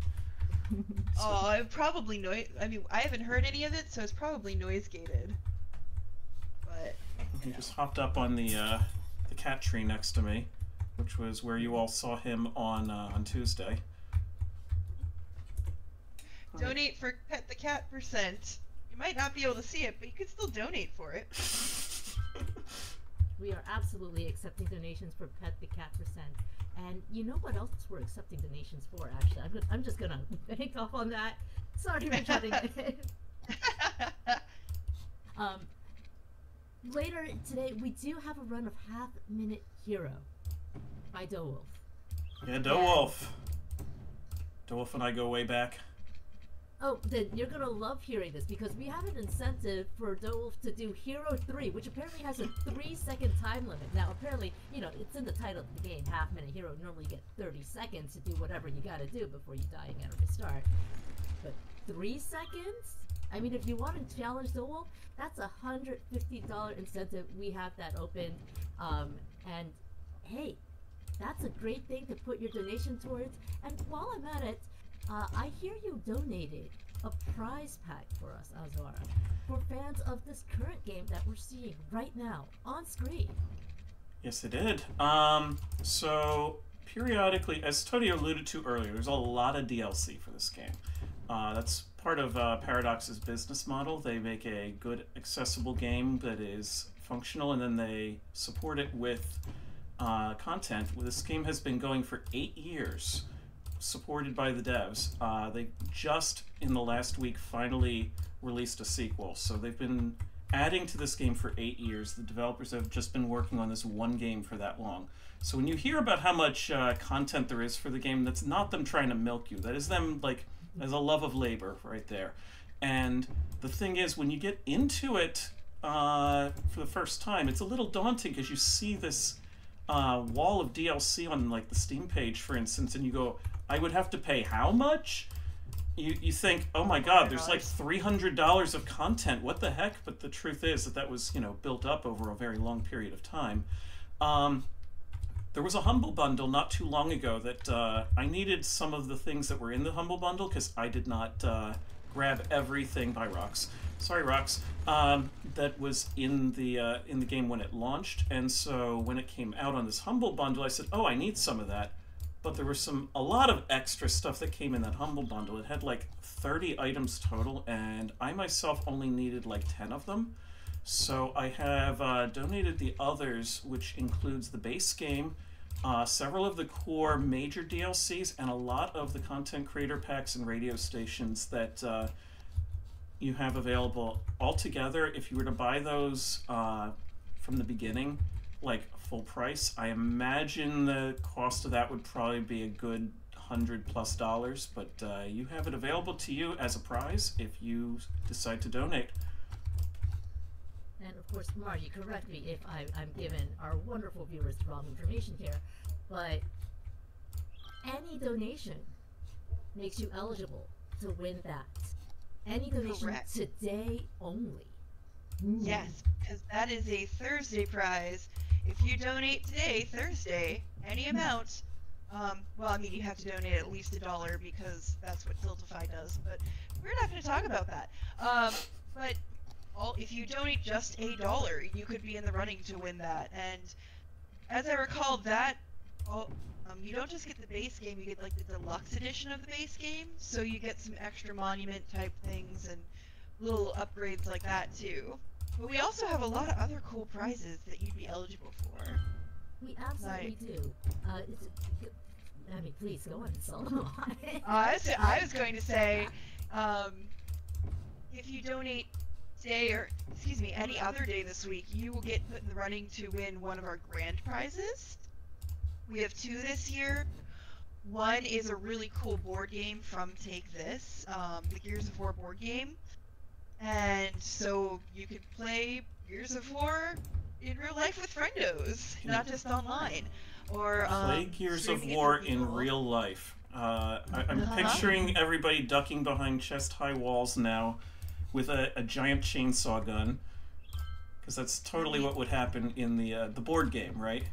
Oh, it probably I mean, I haven't heard any of it, so it's probably noise gated. But he just hopped up on the cat tree next to me, which was where you all saw him on Tuesday. Donate for Pet the Cat %. You might not be able to see it, but you could still donate for it. We are absolutely accepting donations for Pet the Cat %. And you know what else we're accepting donations for, actually? I'm just going to pick off on that. Sorry for cutting it. Later today, we do have a run of Half Minute Hero by DoWolf. Yeah, DoWolf. DoWolf and I go way back. Oh, then you're gonna love hearing this, because we have an incentive for DoWolf to do Hero 3, which apparently has a 3-second time limit. Now, apparently, you know, it's in the title of the game, Half Minute Hero. You normally get 30 seconds to do whatever you gotta do before you die and gotta restart. But 3 seconds? I mean, if you want to challenge DoWolf, that's a $150 incentive. We have that open. And hey, that's a great thing to put your donation towards. And while I'm at it, I hear you donated a prize pack for us, Azuarc, for fans of this current game that we're seeing right now on screen. Yes, it did. So periodically, as Tony alluded to earlier, there's a lot of DLC for this game. That's part of Paradox's business model. They make a good, accessible game that is functional, and then they support it with content. This game has been going for 8 years, supported by the devs. They just, in the last week, finally released a sequel. So they've been adding to this game for 8 years. The developers have just been working on this one game for that long. So when you hear about how much content there is for the game, that's not them trying to milk you. That is them, like, as a love of labor right there. And the thing is, when you get into it for the first time, it's a little daunting because you see this wall of DLC on like the Steam page, for instance, and you go, I would have to pay how much? You think, oh my god, there's like $300 of content. What the heck? But the truth is that that was, you know, built up over a very long period of time. There was a Humble Bundle not too long ago that I needed some of the things that were in the Humble Bundle because I did not grab everything by Rox. Sorry, Rox. That was in the game when it launched, and so when it came out on this Humble Bundle, I said, "Oh, I need some of that." But there was a lot of extra stuff that came in that Humble Bundle. It had like 30 items total, and I myself only needed like 10 of them. So I have donated the others, which includes the base game, several of the core major DLCs, and a lot of the content creator packs and radio stations that you have available. Altogether, if you were to buy those from the beginning, like full price, I imagine the cost of that would probably be a good $100+, but you have it available to you as a prize if you decide to donate. And of course, Margie, correct me if I'm giving our wonderful viewers the wrong information here, but any donation makes you eligible to win that. Any donation today only. Yes, because that is a Thursday prize. If you donate today, Thursday, any amount, well, I mean, you have to donate at least $1 because that's what Tiltify does, but we're not going to talk about that. But if you donate just $1, you could be in the running to win that. And as I recall, that you don't just get the base game, you get like the deluxe edition of the base game, so you get some extra monument type things and little upgrades like that too. But we also have a lot of other cool prizes that you'd be eligible for. We absolutely do. I mean, please go on and sell them. I was going to say, if you donate today, or excuse me, any other day this week, you will get put in the running to win one of our grand prizes. We have 2 this year. One is a really cool board game from Take This, the Gears of War board game. And so you could play Gears of War in real life with friendos, not just online. Or play Gears of War in real life. I'm picturing everybody ducking behind chest-high walls now with a giant chainsaw gun, because that's totally what would happen in the board game, right?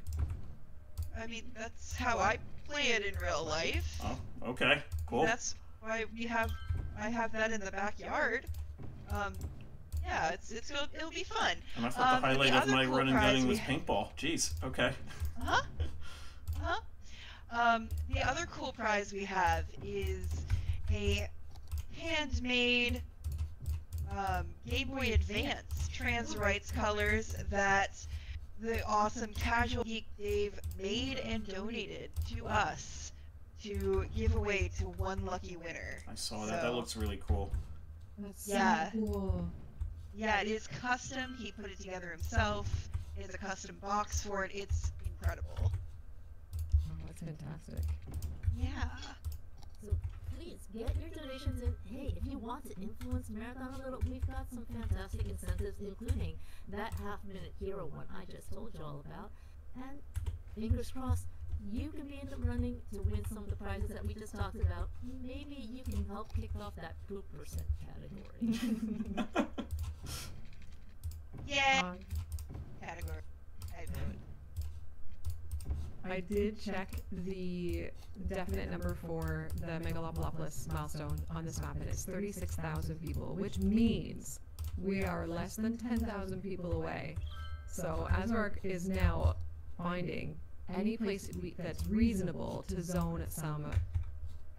I mean, that's how I play it in real life. Oh, okay, cool. That's why I have that in the backyard. Yeah, it'll be fun. And I thought the highlight of my running gunning was paintball. Jeez, okay. The other cool prize we have is a handmade Game Boy Advance trans rights colors that the awesome Casual Geek Dave made and donated to us to give away to one lucky winner. I saw that. That looks really cool. That's so cool. Yeah, it is custom. He put it together himself. It has a custom box for it. It's incredible. Oh, that's fantastic. Yeah. So please get your donations in. Hey, if you want to influence Marathon a little, we've got some fantastic incentives, including that half-minute hero one I just told you all about. And fingers crossed, you can be in the running to win some of the prizes that we just talked about. Maybe you can help kick off that poop percent category. Yeah. Category. I vote. I did check the definite number for the Megalopolis milestone on this map, and it's 36,000 people, which means we are less than 10,000 people away. So azuarc is now finding any place that's reasonable to zone some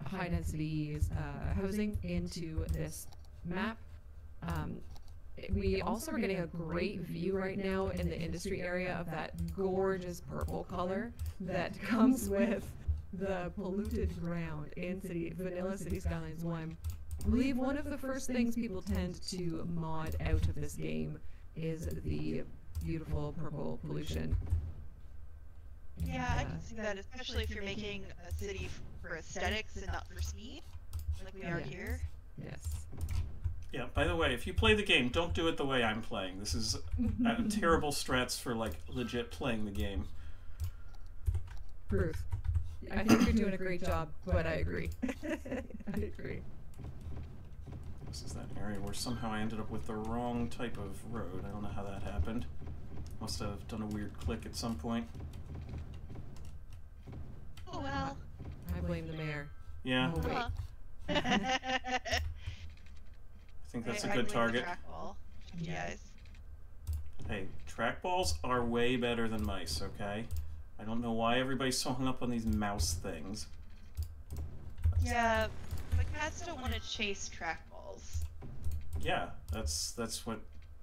high-density housing into this map. We also are getting a great view right now in the industry area of that gorgeous purple color that comes with the polluted ground in Vanilla City Skylines 1. I believe one of the first things people tend to mod out of this game is the beautiful purple pollution. Yeah, I can see that, especially if you're making a city for aesthetics and not for speed, like we are here. Yes. Yeah, by the way, if you play the game, don't do it the way I'm playing. This is terrible strats for, like, legit playing the game. Ruth. I think you're doing a great job, but I agree. I agree. This is that area where somehow I ended up with the wrong type of road. I don't know how that happened. Must have done a weird click at some point. Oh well. I blame the mayor. Yeah, Oh, wait. I think that's a good target. Yes. Hey, trackballs are way better than mice, okay? I don't know why everybody's so hung up on these mouse things. Yeah, but cats don't want to chase trackballs. Yeah, that's what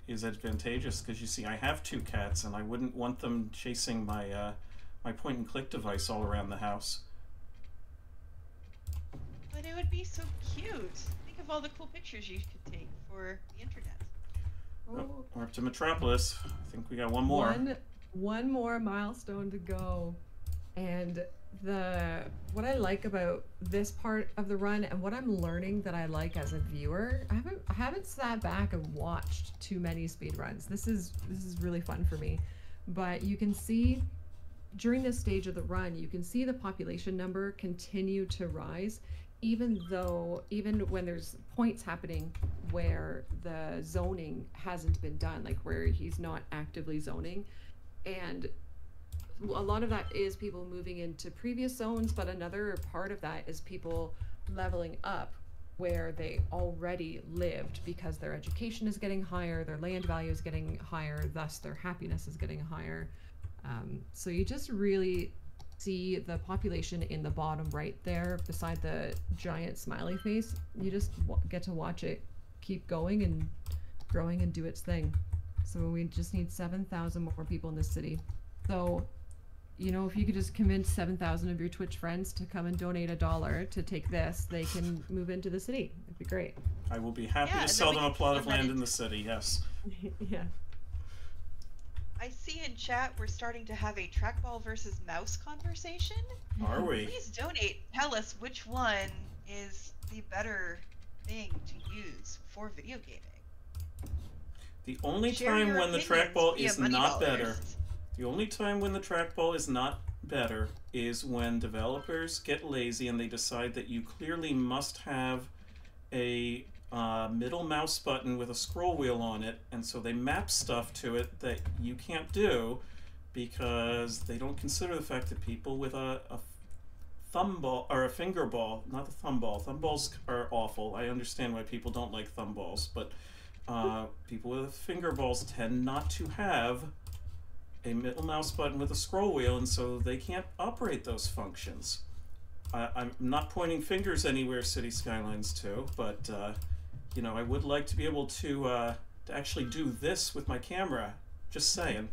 is advantageous, because you see, I have 2 cats, and I wouldn't want them chasing my my point-and-click device all around the house. But it would be so cute. Think of all the cool pictures you could take for the internet. Oh, we're up to Metropolis. I think we got one more. One more milestone to go. And what I like about this part of the run, and what I'm learning that I like as a viewer, I haven't sat back and watched too many speed runs. This is really fun for me. But you can see during this stage of the run, you can see the population number continue to rise, even when there's points happening where the zoning hasn't been done, like where he's not actively zoning. And a lot of that is people moving into previous zones, but another part of that is people leveling up where they already lived, because their education is getting higher, their land value is getting higher, thus their happiness is getting higher. So you just really see the population in the bottom right there beside the giant smiley face. You just get to watch it keep going and growing and do its thing. So we just need 7,000 more people in this city. So, you know, if you could just convince 7,000 of your Twitch friends to come and donate $1 to take this, they can move into the city. It'd be great. I will be happy to sell them a plot of land in the city, yes. Yeah. I see in chat we're starting to have a trackball versus mouse conversation. Are we? Please donate. Tell us which one is the better thing to use for video gaming. The only Share time your when the opinions trackball via is money not dollars. better, the only time when the trackball is not better is when developers get lazy and they decide that you clearly must have a middle mouse button with a scroll wheel on it, and so they map stuff to it that you can't do because they don't consider the fact that people with a thumb ball or a finger ball, not the thumb ball. Thumb balls are awful. I understand why people don't like thumb balls, but people with finger balls tend not to have a middle mouse button with a scroll wheel, and so they can't operate those functions. I'm not pointing fingers anywhere, City Skylines 2, but you know, I would like to be able to actually do this with my camera. Just saying.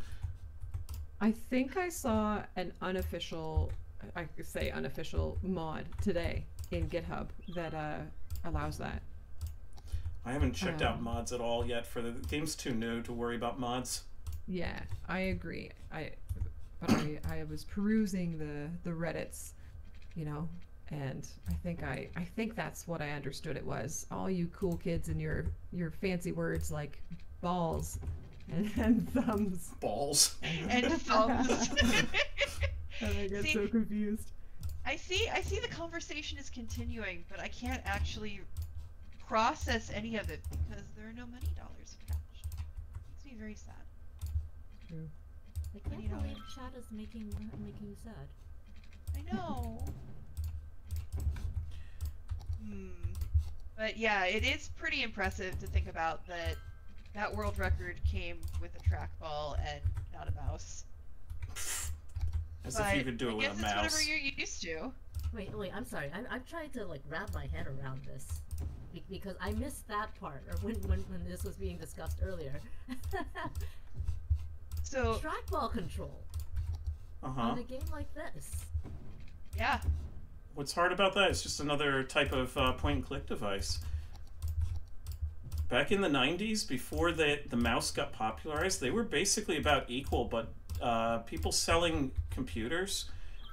I think I saw an unofficial, I could say unofficial mod today in GitHub that allows that. I haven't checked out mods at all yet. For the game's too new to worry about mods. Yeah, I agree. I was perusing the Reddits, you know, and I think that's what I understood it was. All you cool kids and your fancy words like balls and thumbs. Balls. And thumbs. And I get so confused. I see the conversation is continuing, but I can't actually process any of it because there are no money dollars attached. Makes me very sad. True. I can't believe chat is making you sad. I know. But yeah, it is pretty impressive to think about that world record came with a trackball and not a mouse. As if you could do it with a I guess mouse. it's whatever you're used to. Wait, I'm sorry. I'm trying to like wrap my head around this because I missed that part, or when this was being discussed earlier. So trackball control on a game like this. Yeah. What's hard about that? It's just another type of point-and-click device. Back in the 90s, before the mouse got popularized, they were basically about equal, but people selling computers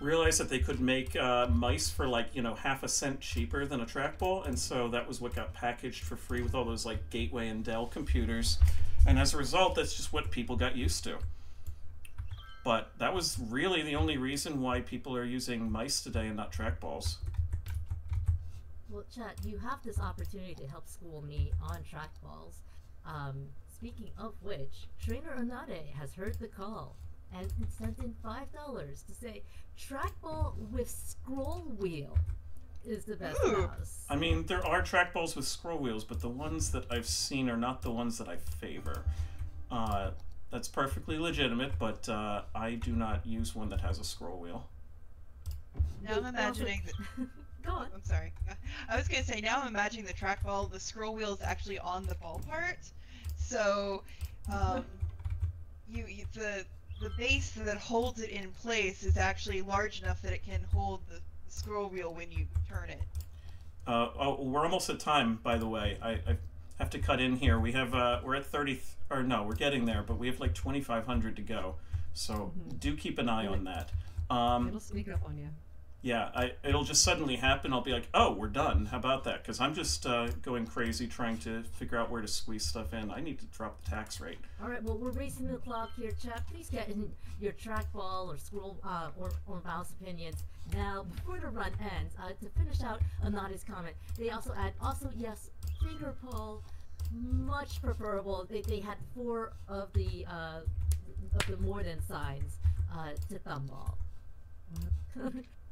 realized that they could make mice for like, you know, half a cent cheaper than a trackball, and so that was what got packaged for free with all those like Gateway and Dell computers, and as a result, that's just what people got used to. but that was really the only reason why people are using mice today and not trackballs. Well, Chat, you have this opportunity to help school me on trackballs. Speaking of which, Trainer Onade has heard the call and sent in $5 to say trackball with scroll wheel is the best mouse. I mean, there are trackballs with scroll wheels, but the ones that I've seen are not the ones that I favor. That's perfectly legitimate, but I do not use one that has a scroll wheel. Now I'm imagining that. Go on. I'm sorry. I was gonna say, now I'm imagining the trackball, the scroll wheel is actually on the ball part. So, the base that holds it in place is actually large enough that it can hold the scroll wheel when you turn it. Oh, we're almost at time, by the way. I have to cut in here. We have we're at 30, or no, we're getting there, but we have like 2,500 to go. So do keep an eye on that. It'll sneak up on you. Yeah, it'll just suddenly happen. I'll be like, oh, we're done. How about that? Because I'm just going crazy trying to figure out where to squeeze stuff in. I need to drop the tax rate. All right, well, we're racing the clock here, Chat. Please get in your trackball or scroll or mouse opinions now before the run ends. To finish out Anade's comment, they also add, yes, finger pull, much preferable. They had 4 of the more than signs to thumb ball.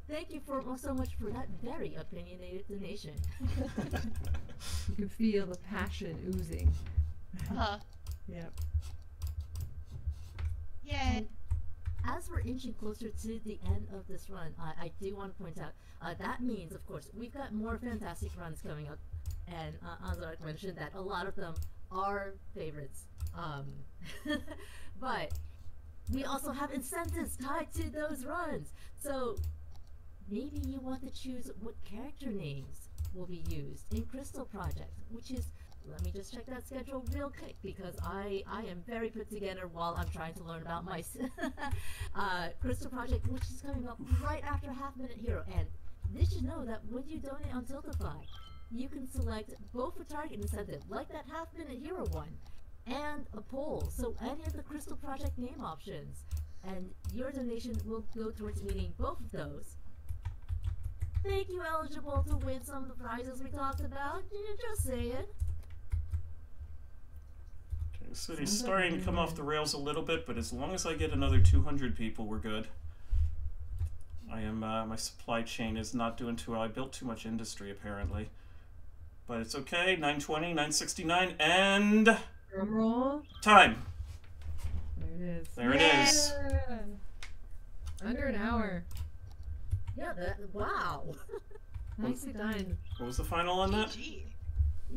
Thank you so much for that very opinionated donation. You can feel the passion oozing. Yep. Yeah. And as we're inching closer to the end of this run, I do want to point out that means, of course, we've got more fantastic runs coming up, and Azuarc mentioned that a lot of them are favorites. But we also have incentives tied to those runs, so maybe you want to choose what character names will be used in Crystal Project, which is, let me just check that schedule real quick because I am very put together while I'm trying to learn about mice. Crystal Project, which is coming up right after Half Minute Hero, and did you know that when you donate on Tiltify, you can select both a target incentive, like that Half Minute Hero one, and a poll, so any of the Crystal Project name options, and your donation will go towards meeting both of those. Thank you, eligible to win some of the prizes we talked about. Just saying. Okay, the city's starting to come off the rails a little bit, but as long as I get another 200 people, we're good. I am, my supply chain is not doing too well. I built too much industry, apparently. But it's okay. 920, 969, and... Drum roll. Time! There it is. There it is. Under an hour. Yeah, wow. Nicely done. What was the final on that? GG.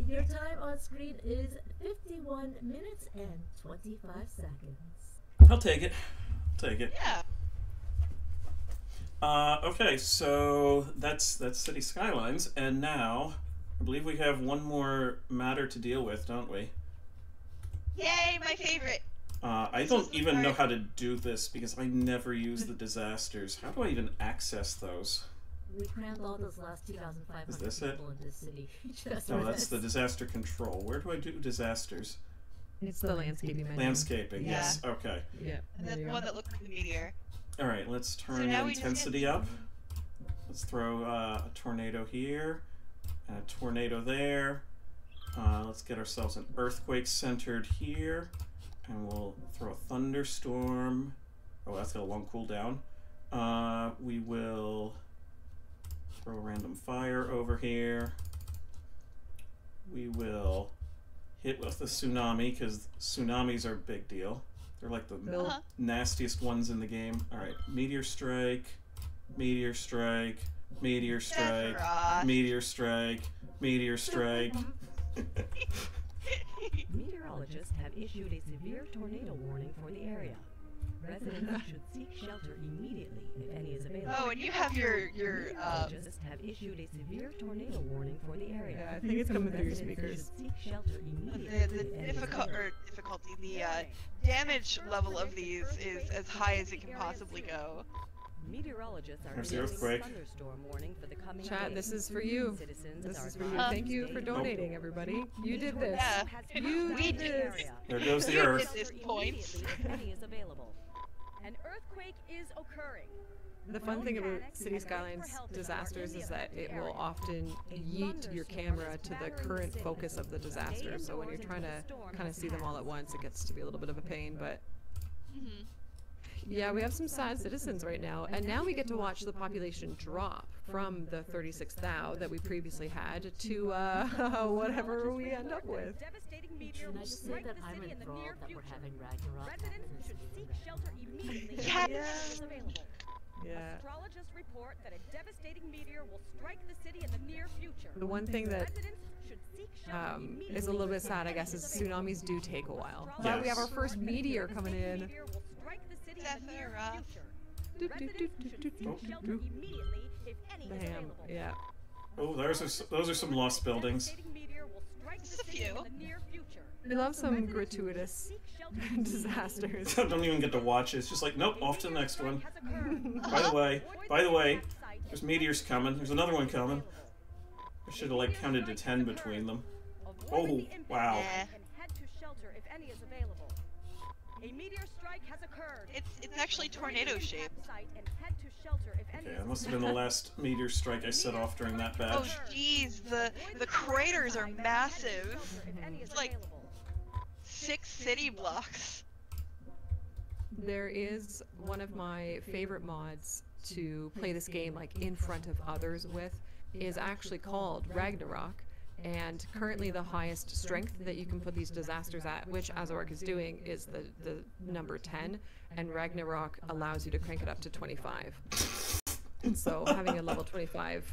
Your time on screen is 51 minutes and 25 seconds. I'll take it. Take it. Yeah. Okay, so that's City Skylines, and now I believe we have one more matter to deal with, don't we? Yay, my favorite. I don't even know how to do this because I never use the disasters. How do I even access those? We crammed all those last 2,500 Is this it? people in this city. No, that's the disaster control. Where do I do disasters? It's the landscaping menu. Landscaping, Yeah. yes. Okay. Yeah. And that's the one that looks like the meteor. Alright, let's turn now the we just intensity get- up. Let's throw a tornado here, and a tornado there. Let's get ourselves an earthquake centered here, and we'll throw a thunderstorm. Oh, that's got a long cooldown. We will throw a random fire over here. We will hit with the tsunami, because tsunamis are a big deal. They're like the Uh-huh. nastiest ones in the game. Alright, meteor strike, meteor strike, meteor strike, Sephiroth. meteor strike, meteor strike. Meteorologists have issued a severe tornado warning for the area. Residents should seek shelter immediately if any is available. Oh, and you have your Meteorologists have issued a severe tornado warning for the area. Yeah, I think it's coming through your Residents speakers. should seek shelter immediately. the if any is available. difficulty, the damage level of these is as high as it can possibly go. Meteorologists are There's the issuing a earthquake. thunderstorm warning for the coming Chat, days. this is for you. Citizens This are is for you. advised Thank to you stay for indoors. donating, everybody. You did this. Yeah. Has You We did did this. There goes the You did earth. this, points. Immediately if any is available. An earthquake is occurring. The fun thing about City Skylines disasters is that it will often yeet your camera to the current focus of the disaster. So when you're trying to kind of see them all at once, it gets to be a little bit of a pain. But yeah, we have some sad citizens right now. And now we get to watch the population drop from the 36,000 that we previously had to whatever we end up with. Can I just say that I'm enthralled that we're having Ragnarok happen in Speedrun Ragnarok? Yes! Yeah. Astrologists report that a devastating meteor will strike the city in the near future. The one thing that Residents should seek shelter is a little bit sad, I guess, is tsunamis do take a while. But we have our first meteor coming in. Meteor will strike the city in the near Sephiroth. future. Residents should seek shelter immediately if any is Damn, available. yeah. Oh, those are some lost buildings. Devastating meteor will strike the Just a city few. in the near future. We love some gratuitous disasters. Don't even get to watch it. It's just like, nope, off to the next one. By the way, there's meteors coming. There's another one coming. I should have like counted to 10 between them. Oh, wow. Yeah. And head to shelter if any is available. A meteor strike has occurred. It's actually tornado shaped. Site and head to shelter if any Okay, is that must have been the last meteor strike I set off during that Oh batch. jeez, the craters are massive. It's like 6 city blocks. There is one of my favorite mods to play this game like in front of others with is actually called Ragnarok, and currently the highest strength that you can put these disasters at, which azuarc is doing, is the number 10, and Ragnarok allows you to crank it up to 25. And so having a level 25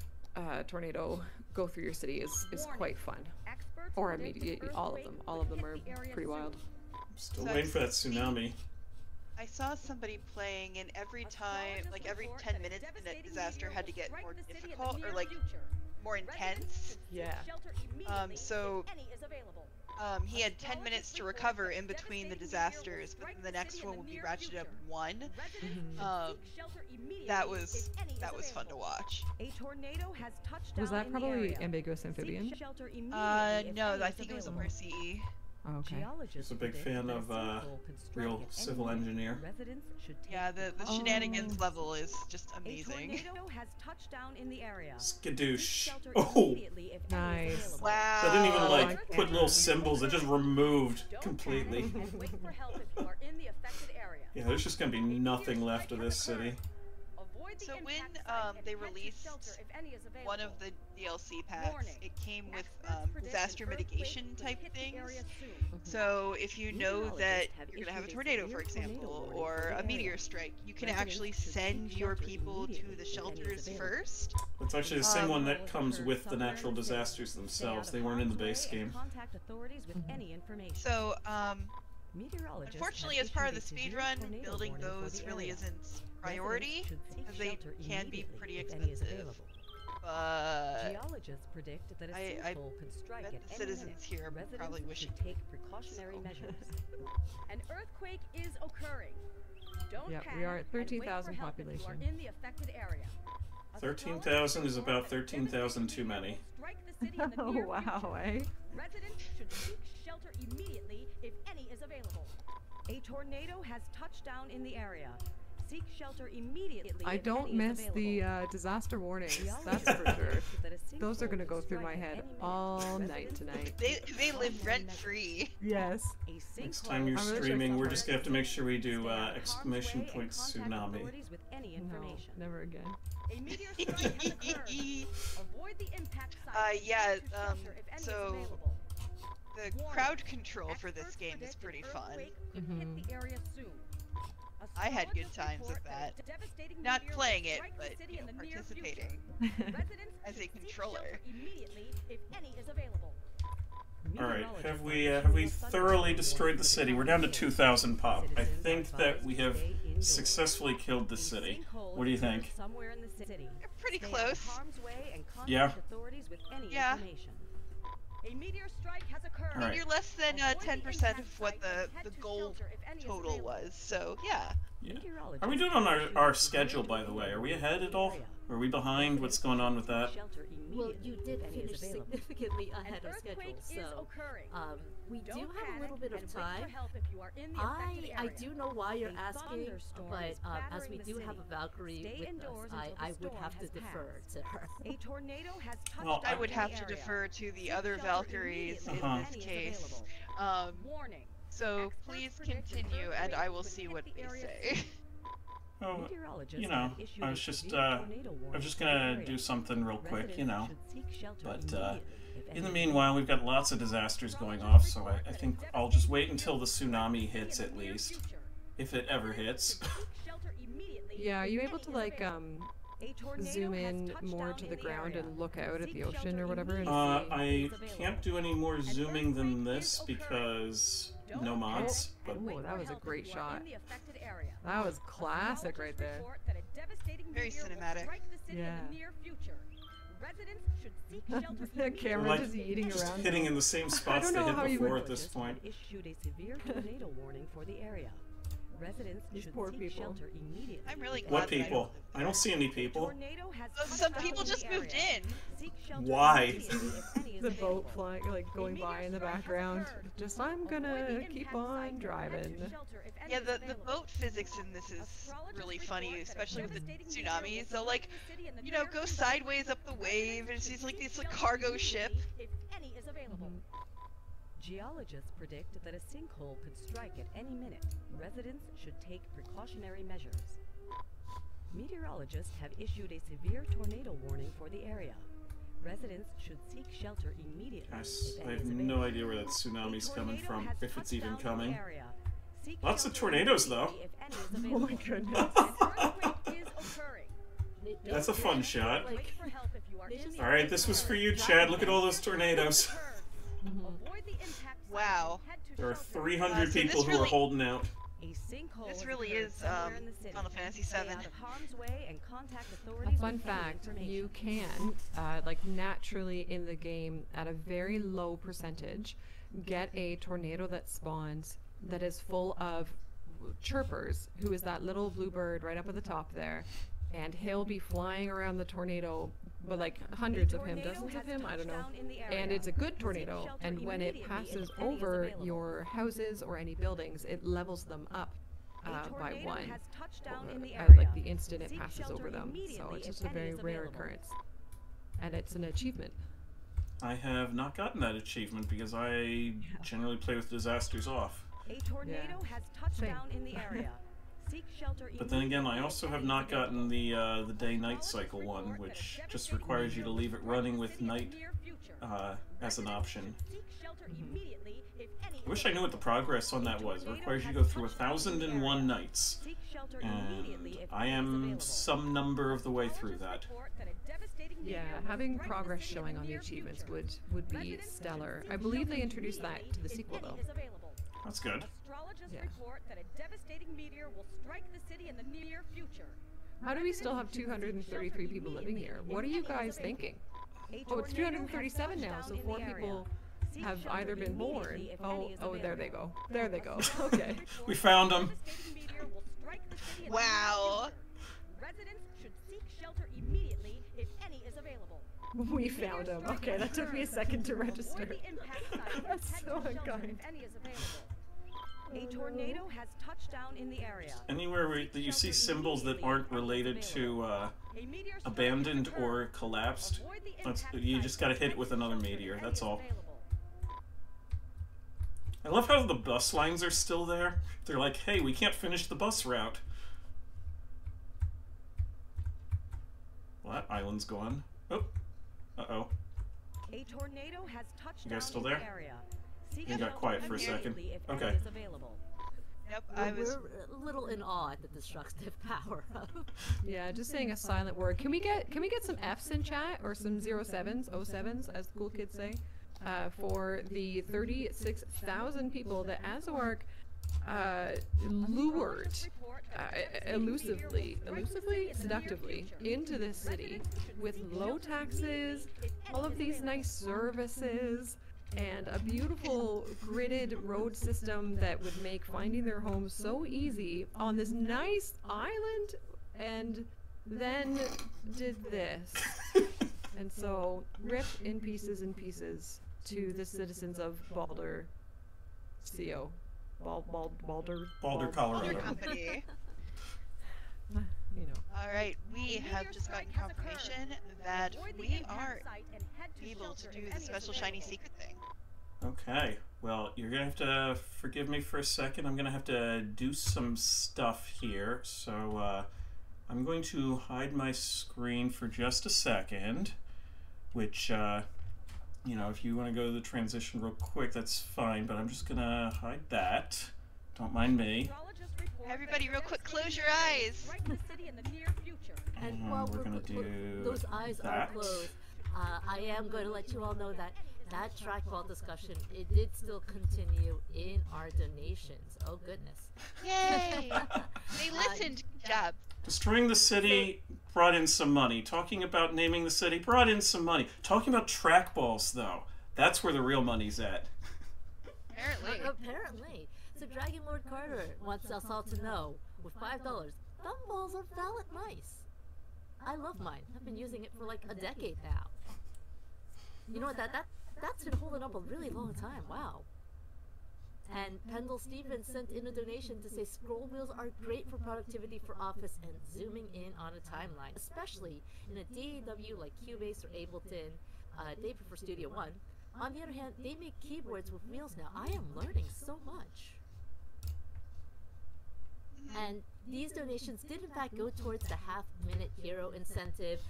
tornado go through your city is quite fun. Or immediate, all of them are pretty wild. Still waiting for that tsunami. I saw somebody playing, and every time, like every 10 minutes, the disaster had to get more difficult or like more intense. Yeah. So he had 10 minutes to recover in between the disasters, but then the next one would be ratcheted up 1. That was fun to watch. A tornado has touched Was down that in the probably area. ambiguous amphibian? Seek shelter immediately if No, any I is think it was available. RCE. Oh, okay. Geologists He's a big predict fan that a of, sinkhole could strike real at any civil moment. engineer. Residents should take Yeah, the shenanigans level is just A amazing. tornado has touched down in the area. Skadoosh. Shelter Oh! immediately if any is Nice. available. Wow. That didn't even I like like put it. little symbols. It just removed Don't completely. panic and wait for help if you are in the affected area. Yeah, there's just gonna be nothing left of this city. Avoid the So when impact site and they head to released shelter if any is available. One of the DLC packs, Warning. it came with Experts predict disaster an earthquake mitigation will type hit the things. area soon. So if you know that Meteorologists have you're gonna have a issued a tornado, for severe tornado example, warning or for the a meteor area. strike, you can Residents actually should seek send your shelter people to immediately the if any is shelters available. first. It's actually the same Um, one that comes with the natural disasters themselves. They weren't in the base game. Contact authorities with any information. So Meteorologists unfortunately, have as part of the issued a severe speedrun, tornado building warning for those the really area. isn't priority, Residents should seek because they shelter can be immediately pretty if any is expensive. available. But Geologists predict that a I sinkhole could strike bet at the any citizens minute. here Residents probably wish should it take precautionary so. measures. An earthquake is occurring. Don't Yep, panic we are at and wait for 13,000 help if you are population. in the affected area. 13,000 is about 13,000 too many. Strike the city in the Oh near wow, future. eh? Residents should seek shelter immediately if any is available. A tornado has touched down in the area. Seek shelter immediately. I if don't any is miss available. the disaster warnings. Geologists That's for sure. predict that a Those are sinkhole gonna could go through strike my at head any minute. all night Residents tonight. they live rent free. Yes. A Next sinkhole time you're I'm really sure streaming, we're somewhere- just gonna have to make sure we do Stay out of harm's exclamation way and point contact tsunami. authorities with any No, information. never again. A meteor strike has occurred. Avoid the impact site. and Yeah, head to shelter if any is so available. The Warning. crowd control for this Experts game is predict pretty an fun. earthquake could Mhm. hit the area soon. I had good Astrologists times with report that. a devastating Not meteor will playing it, strike the but city in the near participating. future. Residents as a should seek controller. shelter immediately if any is available. Alright, have we thoroughly destroyed the city? We're down to 2,000 pop. I think that we have successfully killed the city. What do you think? Somewhere in the city. You're pretty Stay out of close. harm's way and contact Yeah. authorities with any Yeah. information. A meteor strike has occurred. I mean, Alright. you're less than Avoid the 10% impact of what site and the head to goal shelter if any is total available. was, so yeah. Yeah. Meteorologists Are we doing on our issued our a schedule, severe by the way? Are we tornado ahead at all? area. Are we behind? What's going on with that? Shelter well, immediately you did if any is finish available. significantly An ahead of schedule, earthquake is so occurring. we Don't do have a little bit panic of and time. wait for help if you are in the affected I area. do know why you're A asking, thunderstorm but is as battering we the do have city. a Valkyrie Stay with indoors us, until the I would storm have to has defer passed. to her. A tornado has touched Well, down I would in have the to area. defer to the Seek other shelter Valkyries immediately in Uh-huh. if this any is case. available. Warning. So Experts please predict an continue, and I will earthquake see could what hit the they area say. Oh, Meteorologists you know, have issued I a was just severe tornado warning for the gonna area. do something real quick, you Residents know. should seek shelter But immediately if in any the is meanwhile, we've got lots of disasters going off, so I think I'll just wait until the tsunami hits at least, if it ever hits. Yeah, are you able to like zoom in more to the ground and look out at the ocean or whatever and see? I can't do any more zooming than this because no mods, but Ooh, that was a great shot. That was classic right there. Very cinematic. Yeah. Residents should seek shelter The camera like, just eating just around. hitting in the same spots they know hit how you before would- at this point. issued a severe tornado warning for the area. Residents These should poor seek people. shelter immediately. I'm really glad What that I don't people? live I don't see any people. Tornado has Some touched people down just the moved area. in. Seek shelter Why? immediately if any is The boat available. flying, like going by in the background. Just I'm gonna keep on driving. Yeah, the boat physics in this is really funny, especially with the tsunamis. They'll like, you know, go sideways up the wave, and it's like this like cargo ship. If any is available. Geologists predict that a sinkhole could strike at any minute. Residents should take precautionary measures. Meteorologists have issued a severe tornado warning for the area. Residents should seek shelter immediately. Guys, if I any have is no available. idea where that tsunami's coming Tornado from, has if it's touched even down in the coming. area. Seek Lots of shelter tornadoes, though. immediately if any is Oh my available. goodness. An earthquake is occurring. That's a fun shot. Wait for help if you are They in just- the Alright, this was for you, Chad. Look at all those tornadoes. Avoid the impact Wow. site and head to There are shelter. 300 so this people who are really- holding out. A sinkhole This has really occurred is, somewhere in the city. Final Fantasy Stay VII. out of harm's way and contact A authorities fun with any fact, information. you can, like naturally in the game, at a very low percentage, get a tornado that spawns that is full of chirpers, who is that little blue bird right up at the top there, and he'll be flying around the tornado, but like hundreds of him, dozens of him, I don't know. And it's a good tornado, and when it passes over your houses or any buildings, it levels them up by one, like the instant it passes over them. So it's just a very rare occurrence, and it's an achievement. I have not gotten that achievement because I generally play with disasters off. A tornado has touched Same. down in the area. Seek shelter But then again, I immediately also if have any not is available. gotten the day-night cycle one, which just requires you to leave it running with night as an option. I wish I knew what the progress on that was. It requires you to go through 1,001 nights, Seek shelter and immediately if I any is am available. some number of the way through that. Yeah, having progress showing on the achievements would be stellar. I believe they introduced that to the sequel though. That's good. Astrologists Yeah. report that a devastating meteor will strike the city in the near future. How do we still have 233 people living here? What are you guys thinking? Oh, it's 337 now, so 4 people have either been born. Oh, there they go. There they go. Okay. We found them. Wow. Residents should seek shelter immediately if any is available. We found them. Okay, that took me a second to register. Avoid the impact site and That's head to so shelter unkind. if any is available. A tornado has touched down in the area. Anywhere that you see symbols that aren't related to A meteor strike abandoned has or occurred. collapsed, Avoid the that's, impact you site just gotta and hit head it with to another shelter if meteor, any that's is all. available. I love how the bus lines are still there. They're like, hey, we can't finish the bus route. Well, that island's gone. Oh. Uh-oh. A tornado has touched You guys down still in there? the area. Seek You got shelter quiet for a immediately second. if any Okay. is available. Yep, I was. We're a little in awe at the destructive power of. Yeah, just saying a silent word. Can we get some Fs in chat or some 07s, 07s, as the cool kids say, for the 36,000 people that azuarc lured elusively, seductively into this city with low taxes, all of these nice services, and a beautiful gridded road system that would make finding their homes so easy on this nice island, and then did this. And so, rip in pieces to the citizens of Balder, CO. Balder, Colorado. Boulder Company. You know. All right, we have just gotten confirmation that we are able to do the special shiny secret thing. Okay, well, you're gonna have to forgive me for a second. I'm gonna have to do some stuff here. So, I'm going to hide my screen for just a second, which, you know, if you want to go to the transition real quick, that's fine, but I'm just gonna hide that. Don't mind me. Everybody, real quick, close your eyes. And while we're gonna do those eyes are that. closed, I am going to let you all know that that trackball discussion, it did still continue in our donations. Oh, goodness. Yay! They listened. Good job. Destroying the city brought in some money. Talking about naming the city brought in some money. Talking about trackballs, though, that's where the real money's at. Apparently. Apparently. So Dragon Lord Carter wants us all to know, with $5, thumb balls are valid mice. I love mine. I've been using it for like a decade now. You know what, that's been holding up a really long time. Wow. And Pendle Stevens sent in a donation to say scroll wheels are great for productivity for office and zooming in on a timeline, especially in a DAW like Cubase or Ableton. They prefer Studio One. On the other hand, they make keyboards with wheels now. I am learning so much. And these donations did in fact go towards the half-minute hero incentive.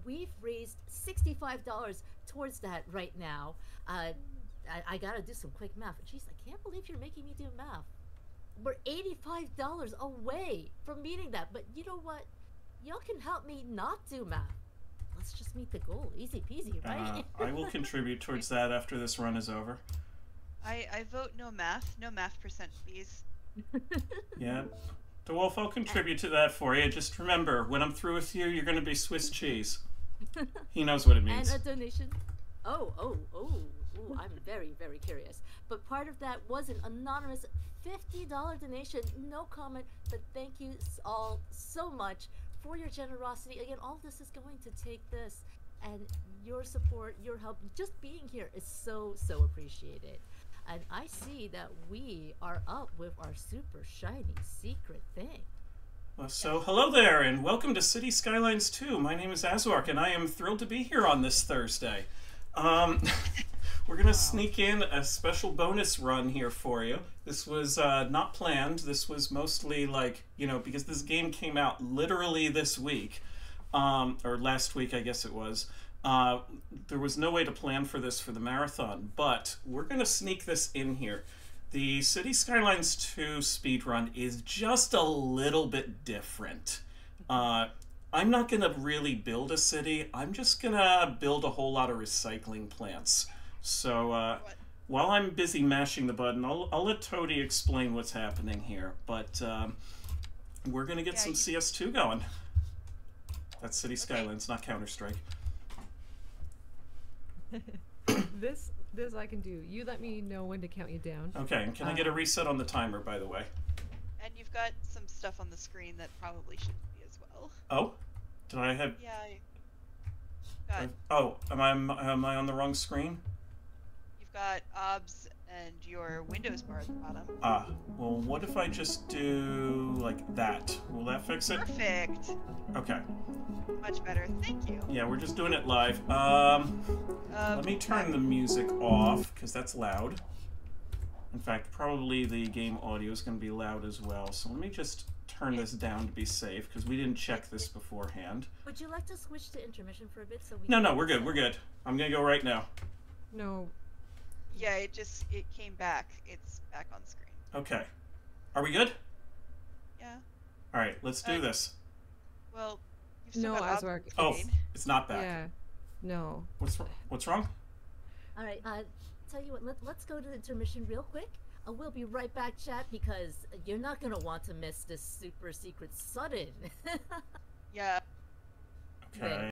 We've raised $65 towards that right now. I gotta do some quick math. Jeez, I can't believe you're making me do math. We're $85 away from meeting that, but you know what? Y'all can help me not do math. Let's just meet the goal. Easy peasy, right? I will contribute towards that after this run is over. I vote no math percent, please. Yeah. DeWolf, I'll contribute to that for you. Just remember, when I'm through with you, you're going to be Swiss cheese. He knows what it means. And a donation. Oh, I'm very, very curious. But part of that was an anonymous $50 donation. No comment, but thank you all so much for your generosity. Again, all of this is going to take this, and your support, your help, just being here is so, so appreciated. And I see that we are up with our super shiny secret thing. So, hello there, and welcome to City Skylines 2. My name is azuarc, and I am thrilled to be here on this Thursday. We're going to sneak in a special bonus run here for you. This was not planned. This was mostly like, you know, because this game came out literally this week, or last week, I guess it was. There was no way to plan for this for the marathon, but we're going to sneak this in here. The City Skylines 2 speedrun is just a little bit different. I'm not going to really build a city. I'm just going to build a whole lot of recycling plants. So while I'm busy mashing the button, I'll let Toady explain what's happening here. But we're going to get some CS2 going. That's City Skylines, not Counter-Strike. This I can do. You let me know when to count you down. Okay, and can I get a reset on the timer, by the way? And you've got some stuff on the screen that probably shouldn't be as well. Oh? Did I have... Yeah. Got, oh, am I on the wrong screen? You've got OBS and your Windows bar at the bottom. Ah, well, what if I just do like that? Will that fix it? Perfect. Okay. Much better. Thank you. Yeah, we're just doing it live. Let me turn the music off, because that's loud. In fact, probably the game audio is going to be loud as well. So let me just turn this down to be safe, because we didn't check this beforehand. Would you like to switch to intermission for a bit so we No, we're good, we're good. I'm going to go right now. No. Yeah, it came back. It's back on screen. Okay. Are we good? Yeah. Alright, let's do this. Well, you've still No, got azuarc. Oh, it's not back. Yeah. No. What's wrong? All right, tell you what, let's go to the intermission real quick. We'll be right back, chat, because you're not going to want to miss this super secret sudden. Yeah. Okay.